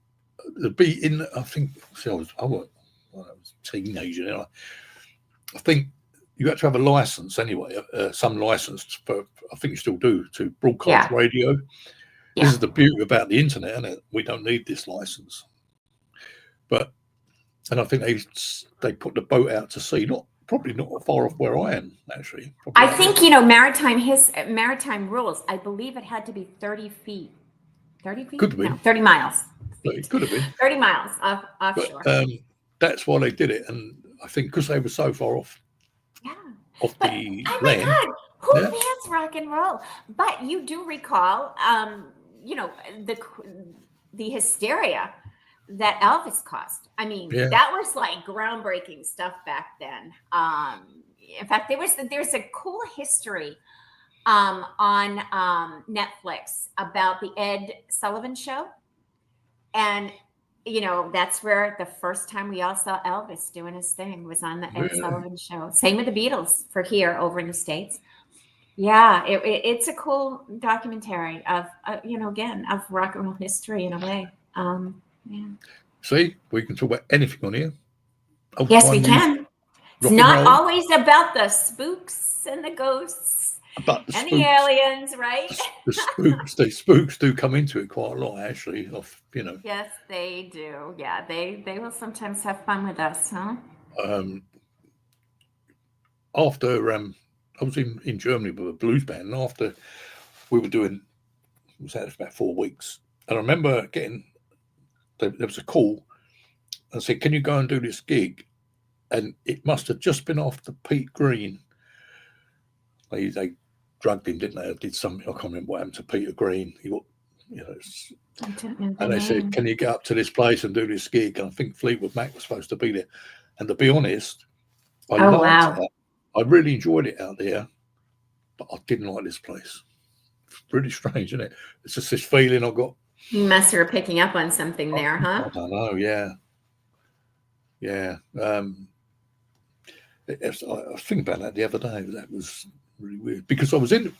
the beat in, I think, see, I was a teenager, you know, I think you had to have a license anyway, some license, but I think you still do, to broadcast radio. Yeah. This is the beauty about the internet, isn't it? We don't need this license. And I think they put the boat out to sea, probably not far off where I am, actually. I think, you know, maritime rules, I believe it had to be 30 feet. 30 feet? Could have been. No, 30 miles. It could have been. 30 miles offshore. But, that's why they did it. And I think because they were so far off, the land. Oh my God, who bans rock and roll? But you do recall, you know, the hysteria that Elvis caused. I mean, that was like groundbreaking stuff back then. In fact, there's a cool history on Netflix about the Ed Sullivan Show. And, you know, that's where the first time we all saw Elvis doing his thing was on the Ed Sullivan Show. Same with the Beatles for here over in the States. Yeah, it's a cool documentary of, you know, again, of rock and roll history in a way. Yeah. See, we can talk about anything on here. Yes, we can. It's not always about the spooks and the ghosts and the aliens, right? The spooks do come into it quite a lot, actually. You know. Yes, they do. Yeah, they will sometimes have fun with us, huh? After I was in Germany with a blues band, and after we were doing, it was about 4 weeks, and I remember there was a call and said, "Can you go and do this gig?" And it must have just been after Pete Green. They drugged him, didn't they? Did something, I can't remember what happened to Peter Green. He got, you know, and they said, "Can you get up to this place and do this gig?" And I think Fleetwood Mac was supposed to be there. And to be honest, I loved it. I really enjoyed it out there, but I didn't like this place. It's pretty strange, isn't it? It's just this feeling I got. You must have picking up on something there, huh? I don't know. Yeah. I was thinking about that the other day. That was really weird because I was into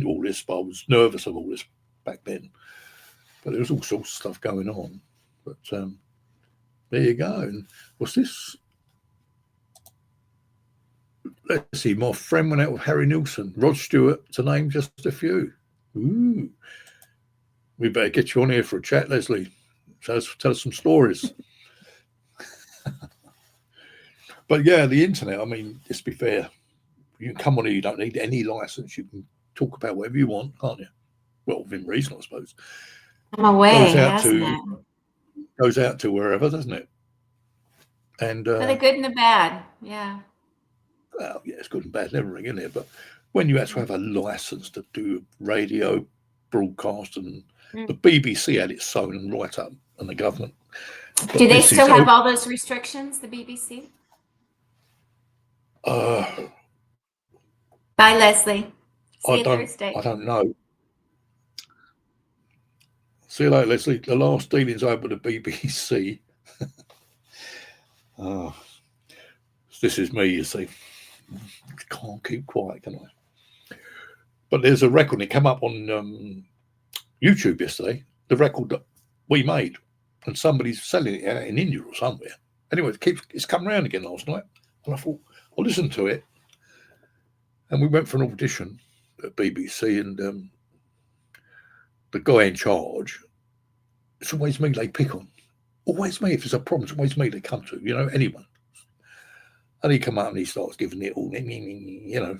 all this, but I was nervous of all this back then. But there was all sorts of stuff going on. But there you go. And what's this? Let's see. My friend went out with Harry Nilsson, Rod Stewart, to name just a few. Ooh. We better get you on here for a chat, Leslie. Tell us some stories. But yeah, the internet, I mean, let's be fair. You can come on here, you don't need any license. You can talk about whatever you want, can't you? Well, within reason, I suppose. Goes out to wherever, doesn't it? And for the good and the bad, yeah. Well, yeah, it's good and bad, everything, isn't it? But when you actually have a license to do radio broadcast, and the BBC had it sewn right up, and the government. Do they still have all those restrictions, the BBC? Bye, Leslie. See you Thursday. I don't know. See you later, Leslie. The last dealings over the BBC. This is me, you see. Can't keep quiet, can I? But there's a record. It came up on YouTube yesterday. The record that we made, and somebody's selling it out in India or somewhere. Anyway, it's come around again last night, and I thought I'll listen to it. And we went for an audition at BBC, and the guy in charge, it's always me they pick on. Always me. If there's a problem, it's always me they come to, you know, anyone. And he come up and he starts giving it all, you know.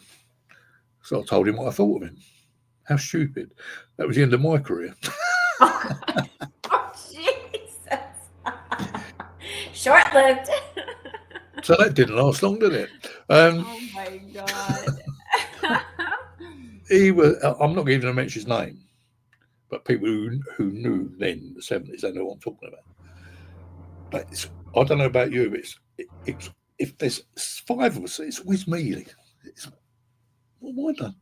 So I told him what I thought of him. How stupid. That was the end of my career. Oh, Jesus. Short-lived. So that didn't last long, did it? Oh, my God. He was, I'm not even going to mention his name, but people who knew then, in the 70s, they know what I'm talking about. But I don't know about you, but it's if there's 5 of us, it's always me. Why not?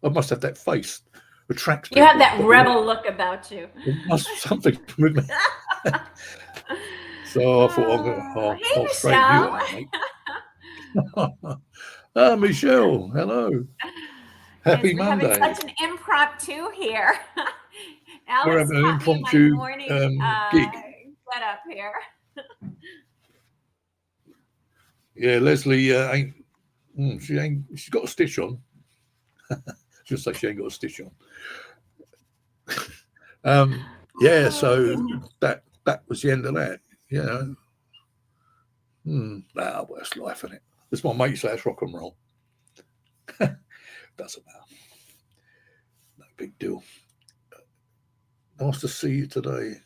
I must have that face. Attracts people. You have that rebel look about you. There must something with me. So I thought I'll straighten you out, mate. Michelle, hello. Happy we're Monday. having such an impromptu here. We're Alex having an caught me in impromptu my morning gig. get up here. Yeah, Leslie she's got a stitch on. She'll say she ain't got a stitch on. Yeah, so that was the end of that. You know. Well, it's life, isn't it? As my mate says, rock and roll. Doesn't matter. No big deal. Nice to see you today.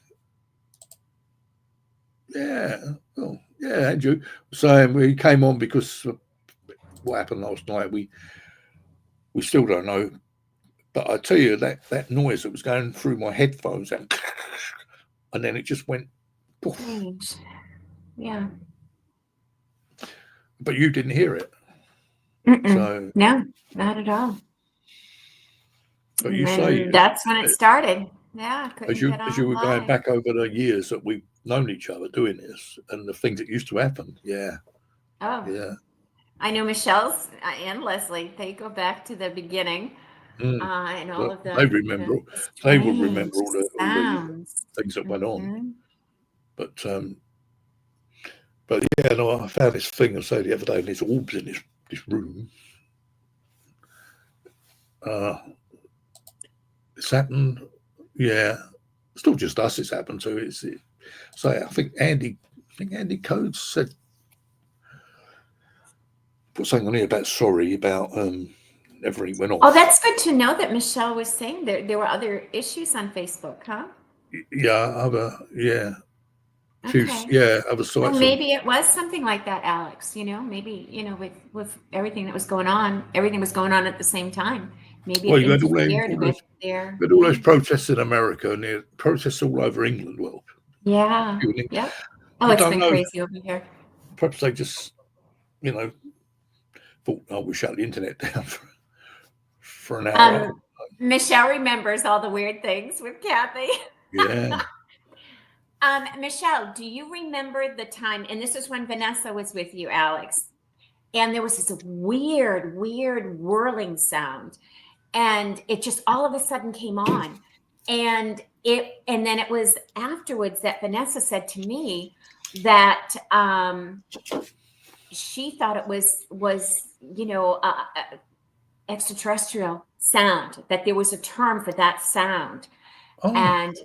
Yeah. Well, yeah, Andrew. So we came on because of what happened last night. We still don't know. But I tell you, that noise that was going through my headphones and then it just went poof. Strange. Yeah. But you didn't hear it. So no, not at all. But you say that's when it started. Yeah, as you were going back over the years that we've known each other doing this and the things that used to happen. Yeah. Oh. Yeah. I know Michelle's and Leslie. They go back to the beginning. And all of the they remember. They will remember all the things that went on. But yeah, no, I found this thing I say the other day, and there's orbs in this room. It's happened. Yeah, it's not just us. It's happened to. So I think Andy Codes said put something on here about everything went off. Oh, that's good to know that Michelle was saying there were other issues on Facebook, huh? Yeah, Okay. Other sites. Well, maybe it was something like that, Alex. Maybe with everything that was going on, everything was going on at the same time. Maybe well, it you had all those protests in America and there protests all over England. Well, yeah. Oh, it's been crazy over here. Perhaps they just, thought, we shut the internet down for an hour. Michelle remembers all the weird things with Kathy. Yeah. Michelle, do you remember the time, and this is when Vanessa was with you, Alex, and there was this weird whirling sound, and it just all of a sudden came on, and then it was afterwards that Vanessa said to me that she thought it was extraterrestrial sound, that there was a term for that sound. And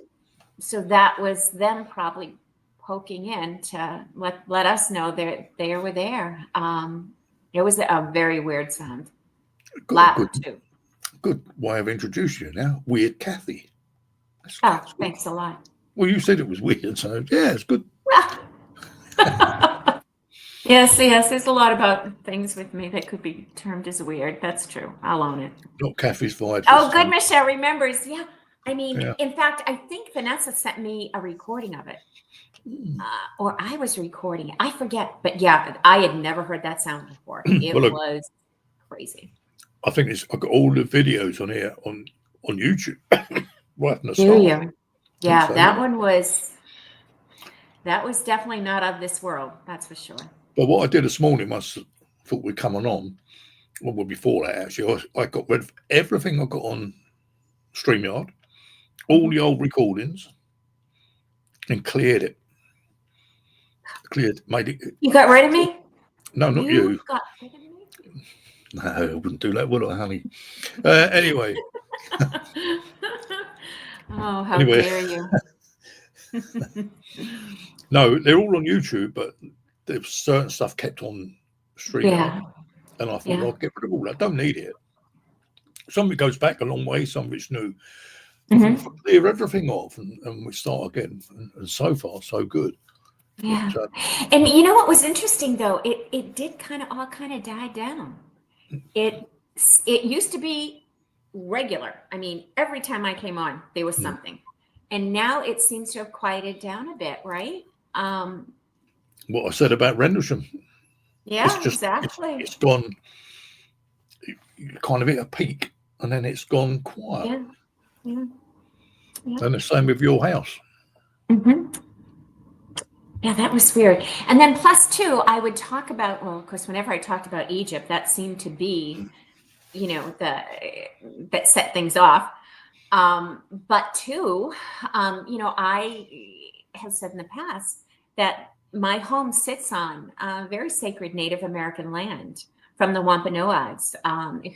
so that was them probably poking in to let us know that they were there. It was a very weird sound. Loud too. Good way of introducing you now. Weird Kathy. That's thanks a lot. Well, you said it was weird, so yeah, it's good. Yes, there's a lot about things with me that could be termed as weird. That's true. I'll own it. Not Kathy's vibes. Oh, good. Michelle remembers. Yeah. I mean, in fact, I think Vanessa sent me a recording of it. Or I was recording it. I forget. But yeah, I had never heard that sound before. It was crazy. I think I've got all the videos on here on YouTube. Right from the start. Do you? Yeah, so, that was definitely not of this world. That's for sure. But what I did this morning, I thought we'd come on. Well, before that, actually, I got rid of everything I got on StreamYard, all the old recordings, and cleared it. Made it. You got rid of me? No, not you. Got rid of me? No, I wouldn't do that, would I, honey? Anyway. Oh, how dare you? No, they're all on YouTube, but there's certain stuff kept on StreamYard. Yeah. And I thought, I'll get rid of all that. I don't need it. Some of it goes back a long way, some of it's new. Clear everything off and we start again. And so far, so good. Yeah. But, and you know what was interesting, though? It did all die down. It used to be regular. I mean, every time I came on, there was something. And now it seems to have quieted down a bit, right? What I said about Rendlesham. Yeah, It's just exactly. it's gone. You kind of hit a peak, and then it's gone quiet. Yeah. And the same with your house. Mm-hmm. Yeah, that was weird. And then plus two, I would talk about, well, of course, whenever I talked about Egypt, that seemed to be, that set things off. But two, I have said in the past that my home sits on very sacred Native American land from the Wampanoags,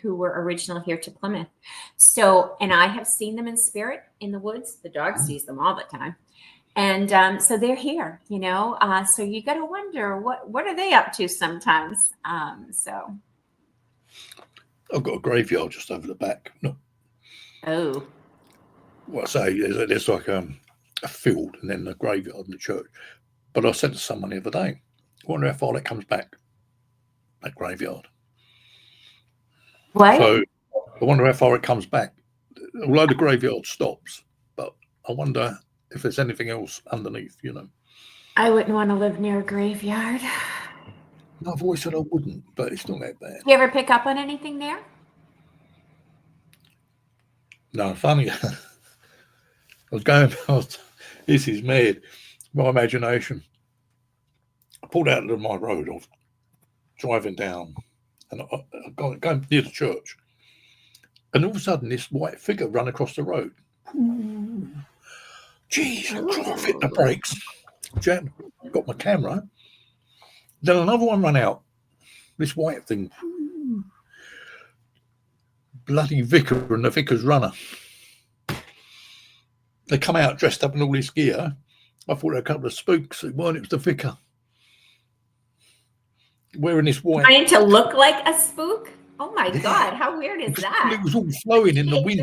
who were original here to Plymouth. So, and I have seen them in spirit in the woods. The dog sees them all the time. And so they're here, so you got to wonder what are they up to sometimes. So. I've got a graveyard just over the back. No, Oh. well, I say there's like a field and then the graveyard and the church. But I said to someone the other day, I wonder how far that comes back, that graveyard. What? So I wonder how far it comes back. Although the graveyard stops, but I wonder if there's anything else underneath, I wouldn't want to live near a graveyard. No, I've always said I wouldn't, but it's not that bad. You ever pick up on anything there? No, funny. This is mad. My imagination. I pulled out of my road. I was driving down and I going near the church. And all of a sudden, this white figure ran across the road. Jeez, I hit the brakes. Got my camera. Then another one ran out. This white thing. Bloody vicar and the vicar's runner. They come out dressed up in all this gear. I thought they were a couple of spooks. It weren't. It was the vicar. Wearing this white. Trying to look like a spook? Oh my God, how weird is that? It was all flowing in the wind,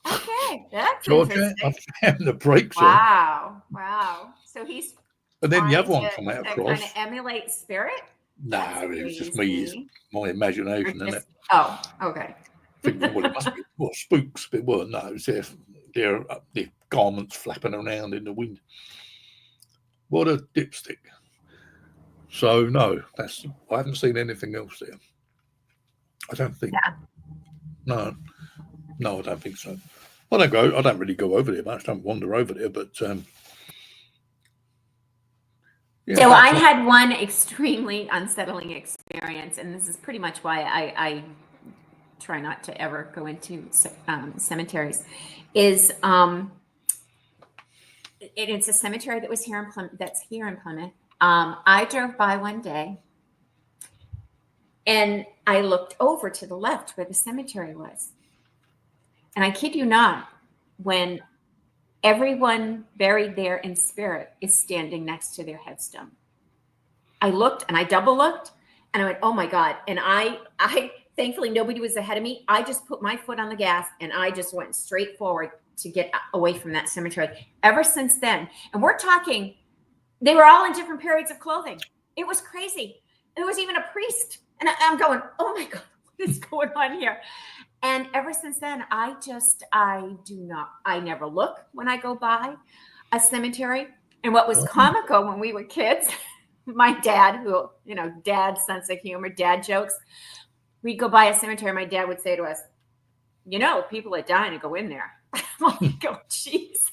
Okay, that's so interesting. I found the brakes on. Wow. So he's And then the other one come out across. Kind of emulate spirit? No, it was just me. It's my imagination, isn't it? Oh, okay. Well, it must be spooks, but it weren't. No, it was their garments flapping around in the wind. What a dipstick. So no, I haven't seen anything else there. I don't think. Yeah. No, I don't think so. I don't really go over there much. I don't wander over there, but yeah, so I had one extremely unsettling experience, and this is pretty much why I try not to ever go into cemeteries. It's a cemetery that was here in Plymouth. That's here in Plymouth. I drove by one day, and I looked over to the left where the cemetery was, and I kid you not, when everyone buried there in spirit is standing next to their headstone. I looked and I double looked and I went, oh my God. And I thankfully nobody was ahead of me. I just put my foot on the gas and I just went straight forward to get away from that cemetery. Ever since then, and we're talking, they were all in different periods of clothing. It was crazy. There was even a priest. And I'm going, oh my God, what is going on here? And ever since then, I never look when I go by a cemetery. And what was comical when we were kids, my dad, dad's sense of humor, dad jokes, we'd go by a cemetery. My dad would say to us, people are dying to go in there. I'm like, oh, jeez.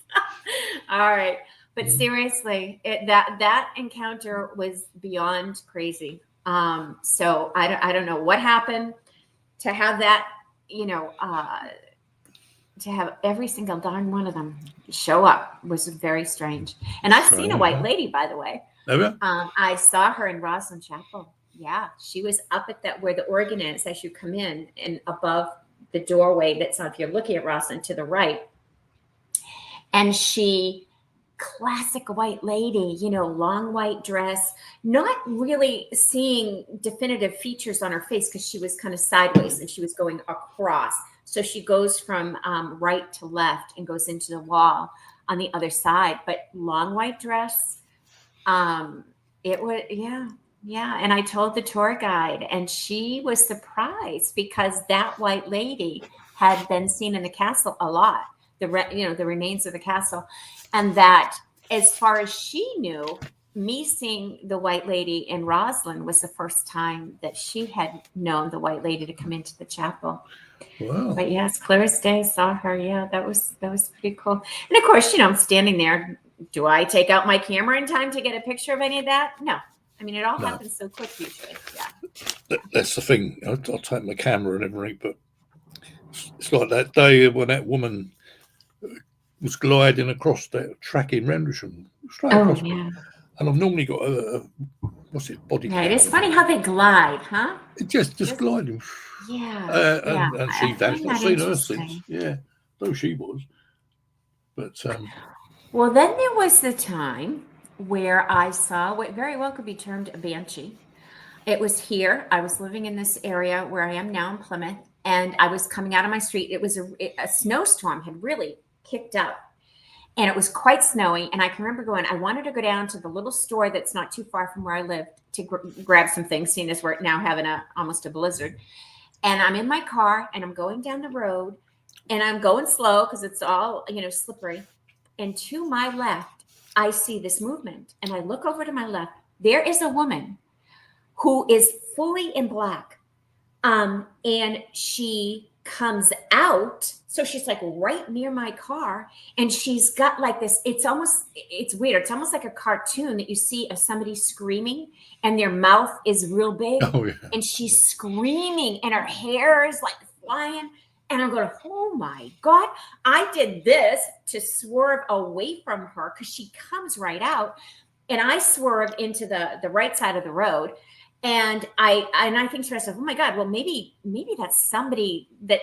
All right. But seriously, that encounter was beyond crazy. So I don't know what happened to have that, to have every single darn one of them show up was very strange. And I've seen a white lady, by the way. I saw her in Roslyn Chapel. Yeah, she was up at where the organ is as you come in and above the doorway that's on, if you're looking at Roslyn to the right. And she, classic white lady, long white dress, not really seeing definitive features on her face because she was kind of sideways and she was going across. So she goes from right to left and goes into the wall on the other side, but long white dress. It was, yeah. And I told the tour guide and she was surprised because that white lady had been seen in the castle a lot, the remains of the castle. And that as far as she knew, me seeing the white lady in Roslyn was the first time that she had known the white lady to come into the chapel. Wow. But yes, clear as day, saw her. Yeah, that was pretty cool. And of course, I'm standing there. Do I take out my camera in time to get a picture of any of that? No. I mean, it all happens so quick usually. Yeah. That's the thing. I'll take my camera and everything, but it's like that day when that woman was gliding across that track in Rendlesham, straight across. Yeah. And I've normally got a body Right. cam. It's funny how they glide, huh? It just gliding. Yeah. And she vanished. I've seen her since. Yeah, though she was. But well, then there was the time where I saw what very well could be termed a banshee. It was here. I was living in this area where I am now in Plymouth, and I was coming out of my street. It was a snowstorm had really kicked up, and it was quite snowy. And I can remember I wanted to go down to the little store that's not too far from where I lived to grab some things, seeing as we're now having almost a blizzard. And I'm in my car, and I'm going down the road, and I'm going slow because it's all slippery. And to my left, I see this movement, and I look over to my left. There is a woman who is fully in black. And she comes out. So she's like right near my car. And she's got like this, it's weird. It's almost like a cartoon that you see of somebody screaming and their mouth is real big. Oh, yeah. And she's screaming and her hair is like flying. And I'm going, oh my God. I did this to swerve away from her because she comes right out. And I swerved into the right side of the road. And I think to myself, oh my God, well, maybe that's somebody that,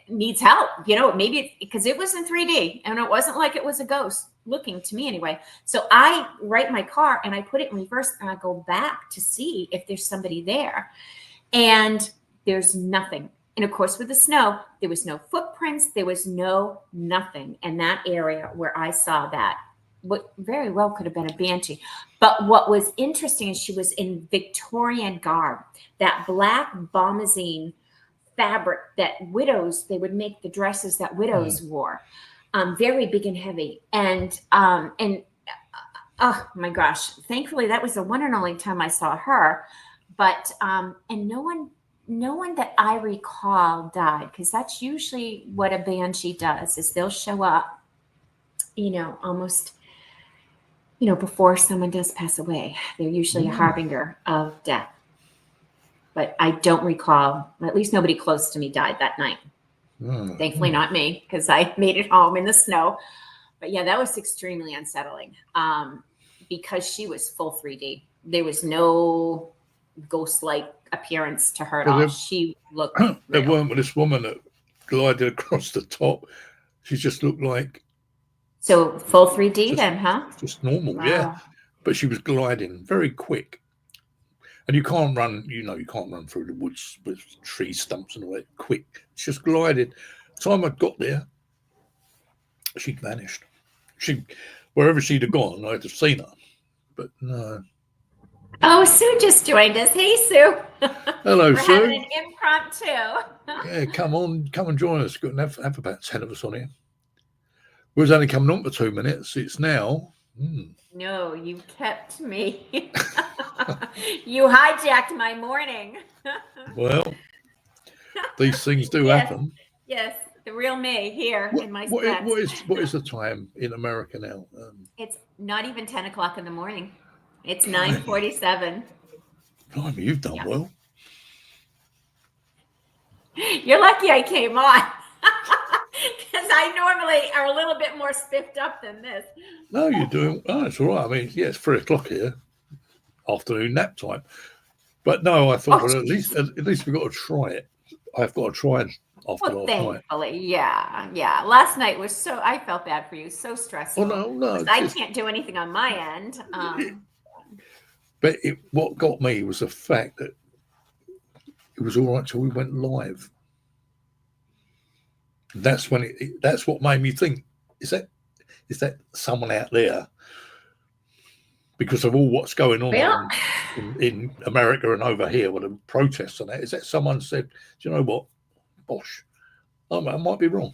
needs help, maybe because it was in 3D and it wasn't like it was a ghost looking to me anyway. So I right my car and I put it in reverse and I go back to see if there's somebody there. And there's nothing. And of course, with the snow, there was no footprints. There was nothing in that area where I saw that. What very well could have been a banshee. But what was interesting is she was in Victorian garb, that black bombazine fabric that widows, they would make the dresses that widows wore, very big and heavy. And oh my gosh, thankfully that was the one and only time I saw her. But and no one that I recall died, because that's usually what a banshee does, is they'll show up, almost before someone does pass away. They're usually a harbinger of death. But I don't recall, at least nobody close to me died that night. Thankfully not me, because I made it home in the snow. But yeah, that was extremely unsettling because she was full 3D. There was no ghost-like appearance to her at all. She looked there weren't this woman that glided across the top. She just looked like... So full 3D then, huh? Just normal, yeah. But she was gliding very quick. And you can't run, you can't run through the woods with tree stumps and all that quick. She just glided. The time I got there, she'd vanished. Wherever she'd have gone, I'd have seen her. But no. Oh, Sue just joined us. Hey, Sue. Hello, We're Sue. having an impromptu. Yeah, come and join us. Got have about 10 of us on here. We was only coming on for 2 minutes. It's now. No, you kept me. You hijacked my morning. Well, these things do happen. Yes, the real me here in my what is the time in America now? It's not even 10 o'clock in the morning. It's 9:47. Blimey, you've done well. You're lucky I came on. Because I normally are a little bit more spiffed up than this. No, you're doing... Oh, it's all right. I mean, yeah, it's 3 o'clock here. Afternoon nap time. But no, I thought, well, at least we've got to try it. I've got to try it after last night. Thankfully, yeah. Last night was I felt bad for you. So stressful. Oh, no. I can't do anything on my end. But what got me was the fact that it was all right till we went live. That's when that's what made me think, is that someone out there, because of all what's going on in America and over here with the protests and that, is that someone said, do you know what, bosh, I might be wrong.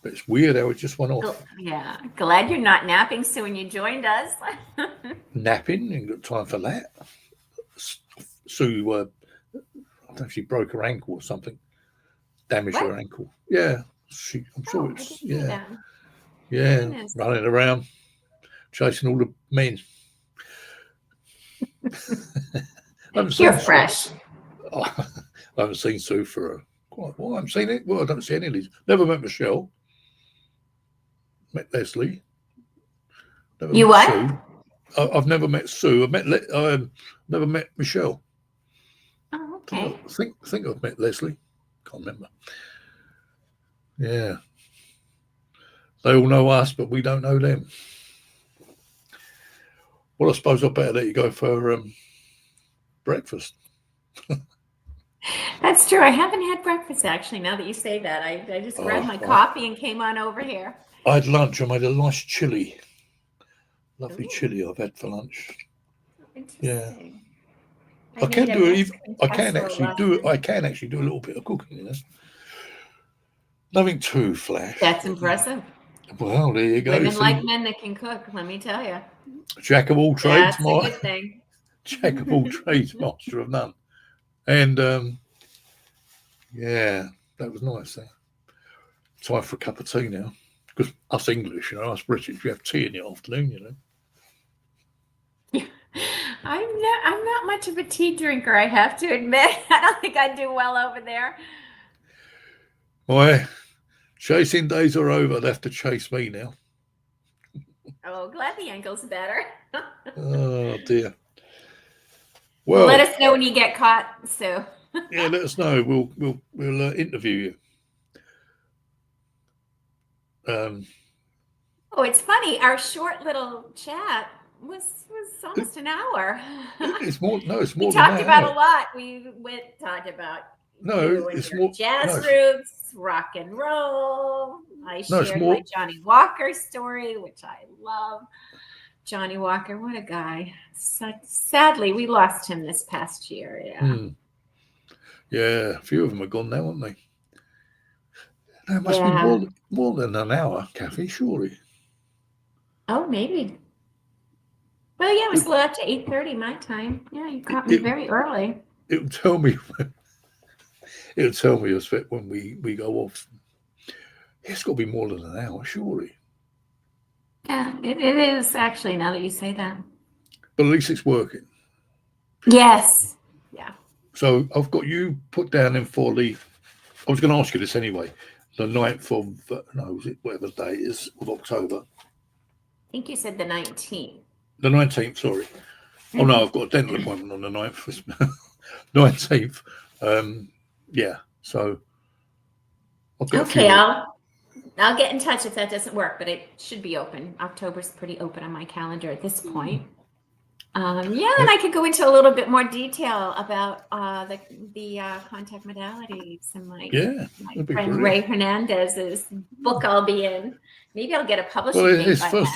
But it's weird how it just went off. Yeah, glad you're not napping, Sue, when you joined us. Napping, ain't got time for that. Sue, I don't know if she broke her ankle or something, damaged What? her ankle. Yeah, I'm sure I it's didn't see that. yeah, Goodness. running around chasing all the men. You're fresh. I haven't seen Sue for quite a while. I haven't seen it. Well, I don't see any of these. Never met Michelle. Met Leslie. Never You met what? Sue. I've never met Sue. Never met Michelle. Oh, okay. I think I've met Leslie. Can't remember. Yeah. They all know us, but we don't know them. Well, I suppose I better let you go for breakfast. That's true. I haven't had breakfast, actually, now that you say that. I just grabbed my coffee and came on over here. I had lunch. I made a nice chili. Lovely Ooh. chili I've had for lunch. Interesting. Yeah. I can do it. I can actually do it. Night. I can actually do a little bit of cooking, you know. Nothing too flash. That's impressive. Well, there you go. Women like men that can cook, let me tell you. Jack of all trades, That's a good thing. Jack of all trades, master of none. And yeah, that was nice. Time for a cup of tea now, because us English, you know, us British, we have tea in the afternoon, you know. I'm not much of a tea drinker, I have to admit. I don't think I do well over there. My chasing days are over. They have to chase me now. Oh, glad the ankle's better. Oh dear. Well, let us know when you get caught, Sue. Yeah, let us know. We'll interview you. Oh, it's funny. Our short little chat was almost an hour. It's more. No, it's more. We talked about a lot. We talked about it's more jazz roots, rock and roll. I shared my Johnny Walker story, which I love. Johnny Walker, what a guy! Sadly, we lost him this past year. Yeah. Yeah, a few of them are gone now, aren't they? That must be more than an hour, Kathy, surely. Oh, maybe. Well, yeah, it was a little after 8:30 my time. Yeah, you caught me very early. It would tell me. It would tell me when we go off. It's got to be more than an hour, surely. Yeah, it is actually, now that you say that. But at least it's working. Yes. Yeah. So I've got you put down in for the. I was going to ask you this anyway. The 9th of is it whatever day it is of October? I think you said the 19th. The 19th, sorry. Oh no, I've got a dental appointment on the 9th. 19th. Yeah. So I'll get in touch if that doesn't work, but it should be open. October's pretty open on my calendar at this point. And I could go into a little bit more detail about the contact modalities and my friend Ray Hernandez's book I'll be in. Maybe I'll get a publishing date. It's first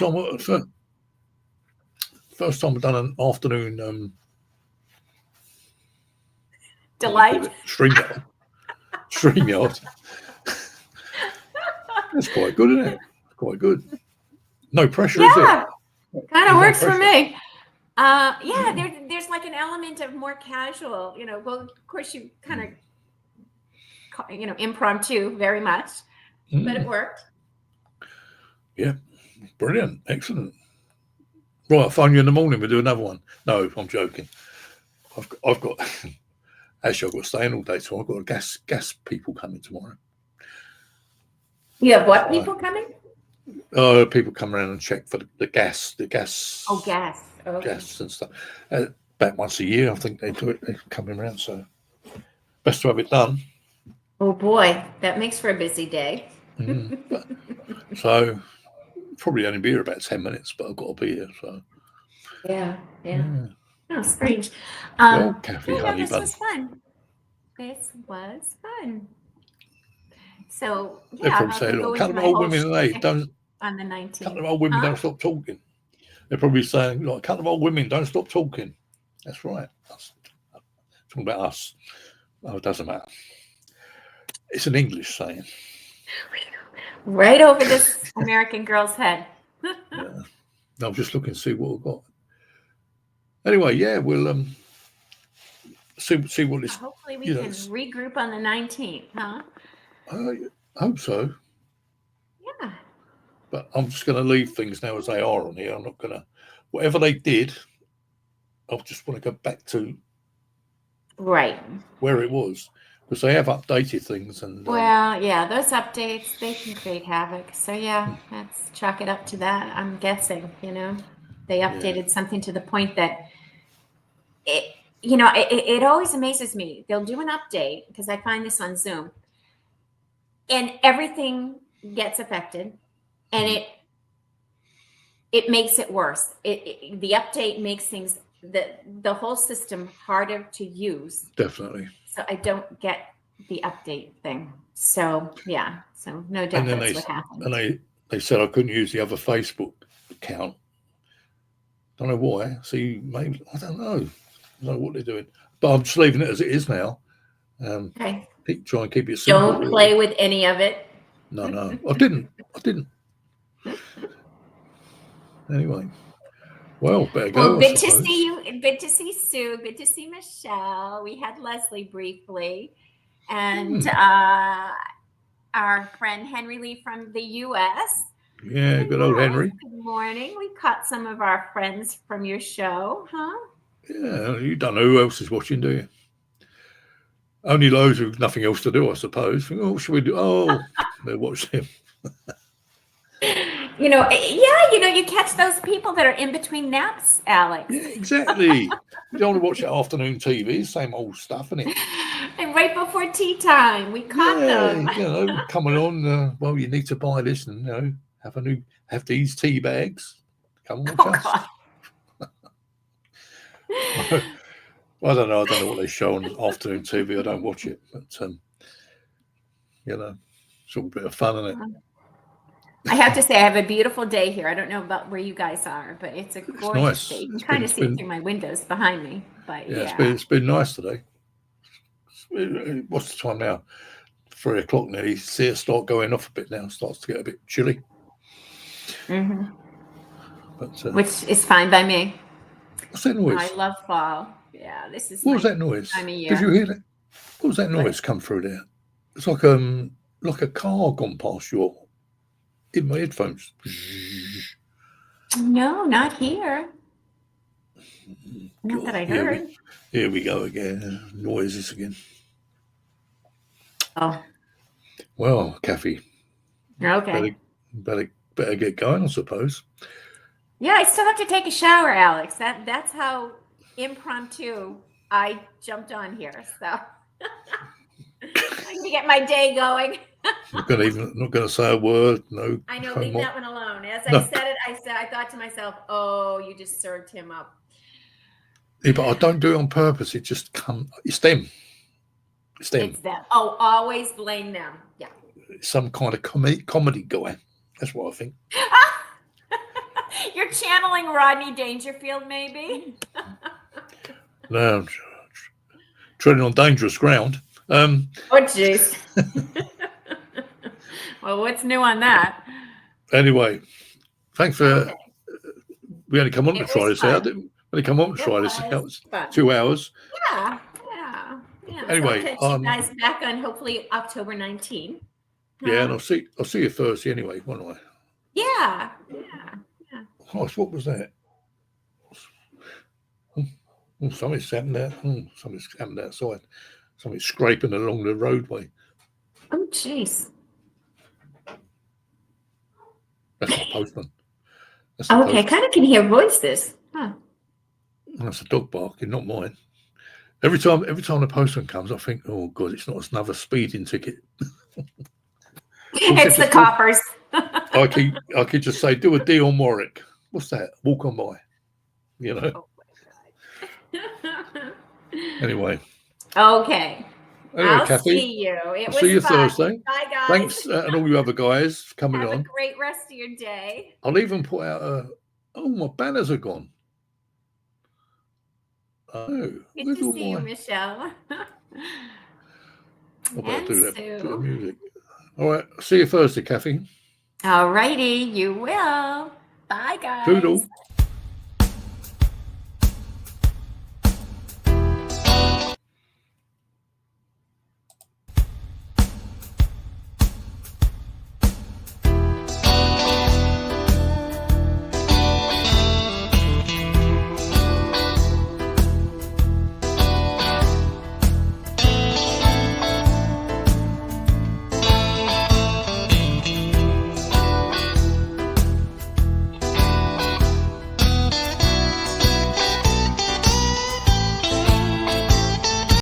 time I've done an afternoon delight. StreamYard. That's quite good, isn't it? Quite good. No pressure, is it? Kind of works for me. There's like an element of more casual, well, of course you kind of, impromptu very much, but it worked. Yeah. Brilliant. Excellent. Right. I'll phone you in the morning. We'll do another one. No, I'm joking. I've got actually I've got to stay in all day, so I've got gas people coming tomorrow. You have what people coming? People come around and check for the gas. Oh, gas. Oh. Gas and stuff. About once a year, I think they do it. They're coming around, so best to have it done. Oh boy, that makes for a busy day. So probably only be here about 10 minutes, but I've got to be here. So yeah. Oh, strange. Well, Kathy, this was fun. So they're probably saying, "Look, couple of old women today don't." On the 19th. Couple of old women don't stop talking. They're probably saying, "Look, a couple of old women don't stop talking." That's right. Talking about us. Oh, it doesn't matter. It's an English saying. Right over this American girl's head. Yeah. I'm just looking to see what we've got. Anyway, yeah, we'll see what this. Hopefully we can regroup on the 19th, huh? I hope so. Yeah. But I'm just going to leave things now as they are on here. I'm not going to, whatever they did, I just want to go back to right where it was, because they have updated things. And well, yeah, those updates, they can create havoc. So yeah, let's chalk it up to that. I'm guessing, they updated something to the point that it always amazes me. They'll do an update, because I find this on Zoom, and everything gets affected, and it makes it worse. The update makes things, the whole system harder to use. Definitely. So I don't get the update thing. So yeah, so no doubt that's what happened. And they said I couldn't use the other Facebook account. Don't know why. See, maybe I don't know. I don't know what they're doing, but I'm just leaving it as it is now. Okay. Try and keep it simple. Don't play with any of it. No, I didn't. Anyway, well, better go. Well, good to see you. Good to see Sue. Good to see Michelle. We had Leslie briefly, and our friend Henry Lee from the U.S. Yeah, good old Henry. Good morning. We caught some of our friends from your show, huh? Yeah, you don't know who else is watching, do you? Only those with nothing else to do, I suppose. Oh, what should we do? Oh, they watch him. You catch those people that are in between naps, Alex. Yeah, exactly. You don't want to watch that afternoon TV, same old stuff, isn't it? And right before tea time, we caught them. Coming on. Well, you need to buy this and have these tea bags. Come on, watch us. I don't know what they show on afternoon TV. I don't watch it, but it's all a bit of fun, isn't it? I have to say, I have a beautiful day here. I don't know about where you guys are, but it's a gorgeous day. You can kind of see it through my windows behind me. But yeah, it's been nice today. What's the time now? 3 o'clock nearly. See it start going off a bit now. It starts to get a bit chilly. Mm-hmm. But, which is fine by me. What's that noise? I love fall. Yeah, this is. What was that noise? Time of year. Did you hear that? What was that noise come through there? It's like a car gone past in my headphones. No, not here. Not that I heard. Here we go again. Noises again. Oh. Well, Kathy. Okay. Better get going, I suppose. Yeah, I still have to take a shower, Alex. That's how impromptu I jumped on here. So I'm gonna get my day going. Not going to say a word. No. I know. Leave that one alone. As I said it, I thought to myself, "Oh, you just served him up." Yeah, but I don't do it on purpose. It just comes. It's them. It's them. Oh, always blame them. Yeah. Some kind of comedy guy. That's what I think. You're channeling Rodney Dangerfield, maybe? No, I'm treading on dangerous ground. Oh, jeez. Well, what's new on that? Anyway, thanks for. We only come on to try this out. We only come on to try this out. It's 2 hours. Yeah. Anyway, so I'll catch you guys back on hopefully October 19th. Yeah, and I'll see you Thursday anyway, won't I? Yeah. Oh, what was that? Oh, something's happened there. Something's happened outside. Something's scraping along the roadway. Oh, jeez. That's my postman. Okay, I kind of can hear voices. Huh. That's a dog barking, not mine. Every time the postman comes, I think, oh God, it's not another speeding ticket. It's the coppers. I could just say, do a D on Warwick. What's that? Walk on by. Oh my God. Anyway. Okay. I'll Kathy, see you. I'll see you Thursday. Bye, guys. Thanks, and all you other guys for coming on. Have a great rest of your day. I'll even put out my banners are gone. Oh, good to see you, Michelle. I better do that. Do the music. All right. See you Thursday, Kathy. All righty, you will. Bye, guys. Toodle.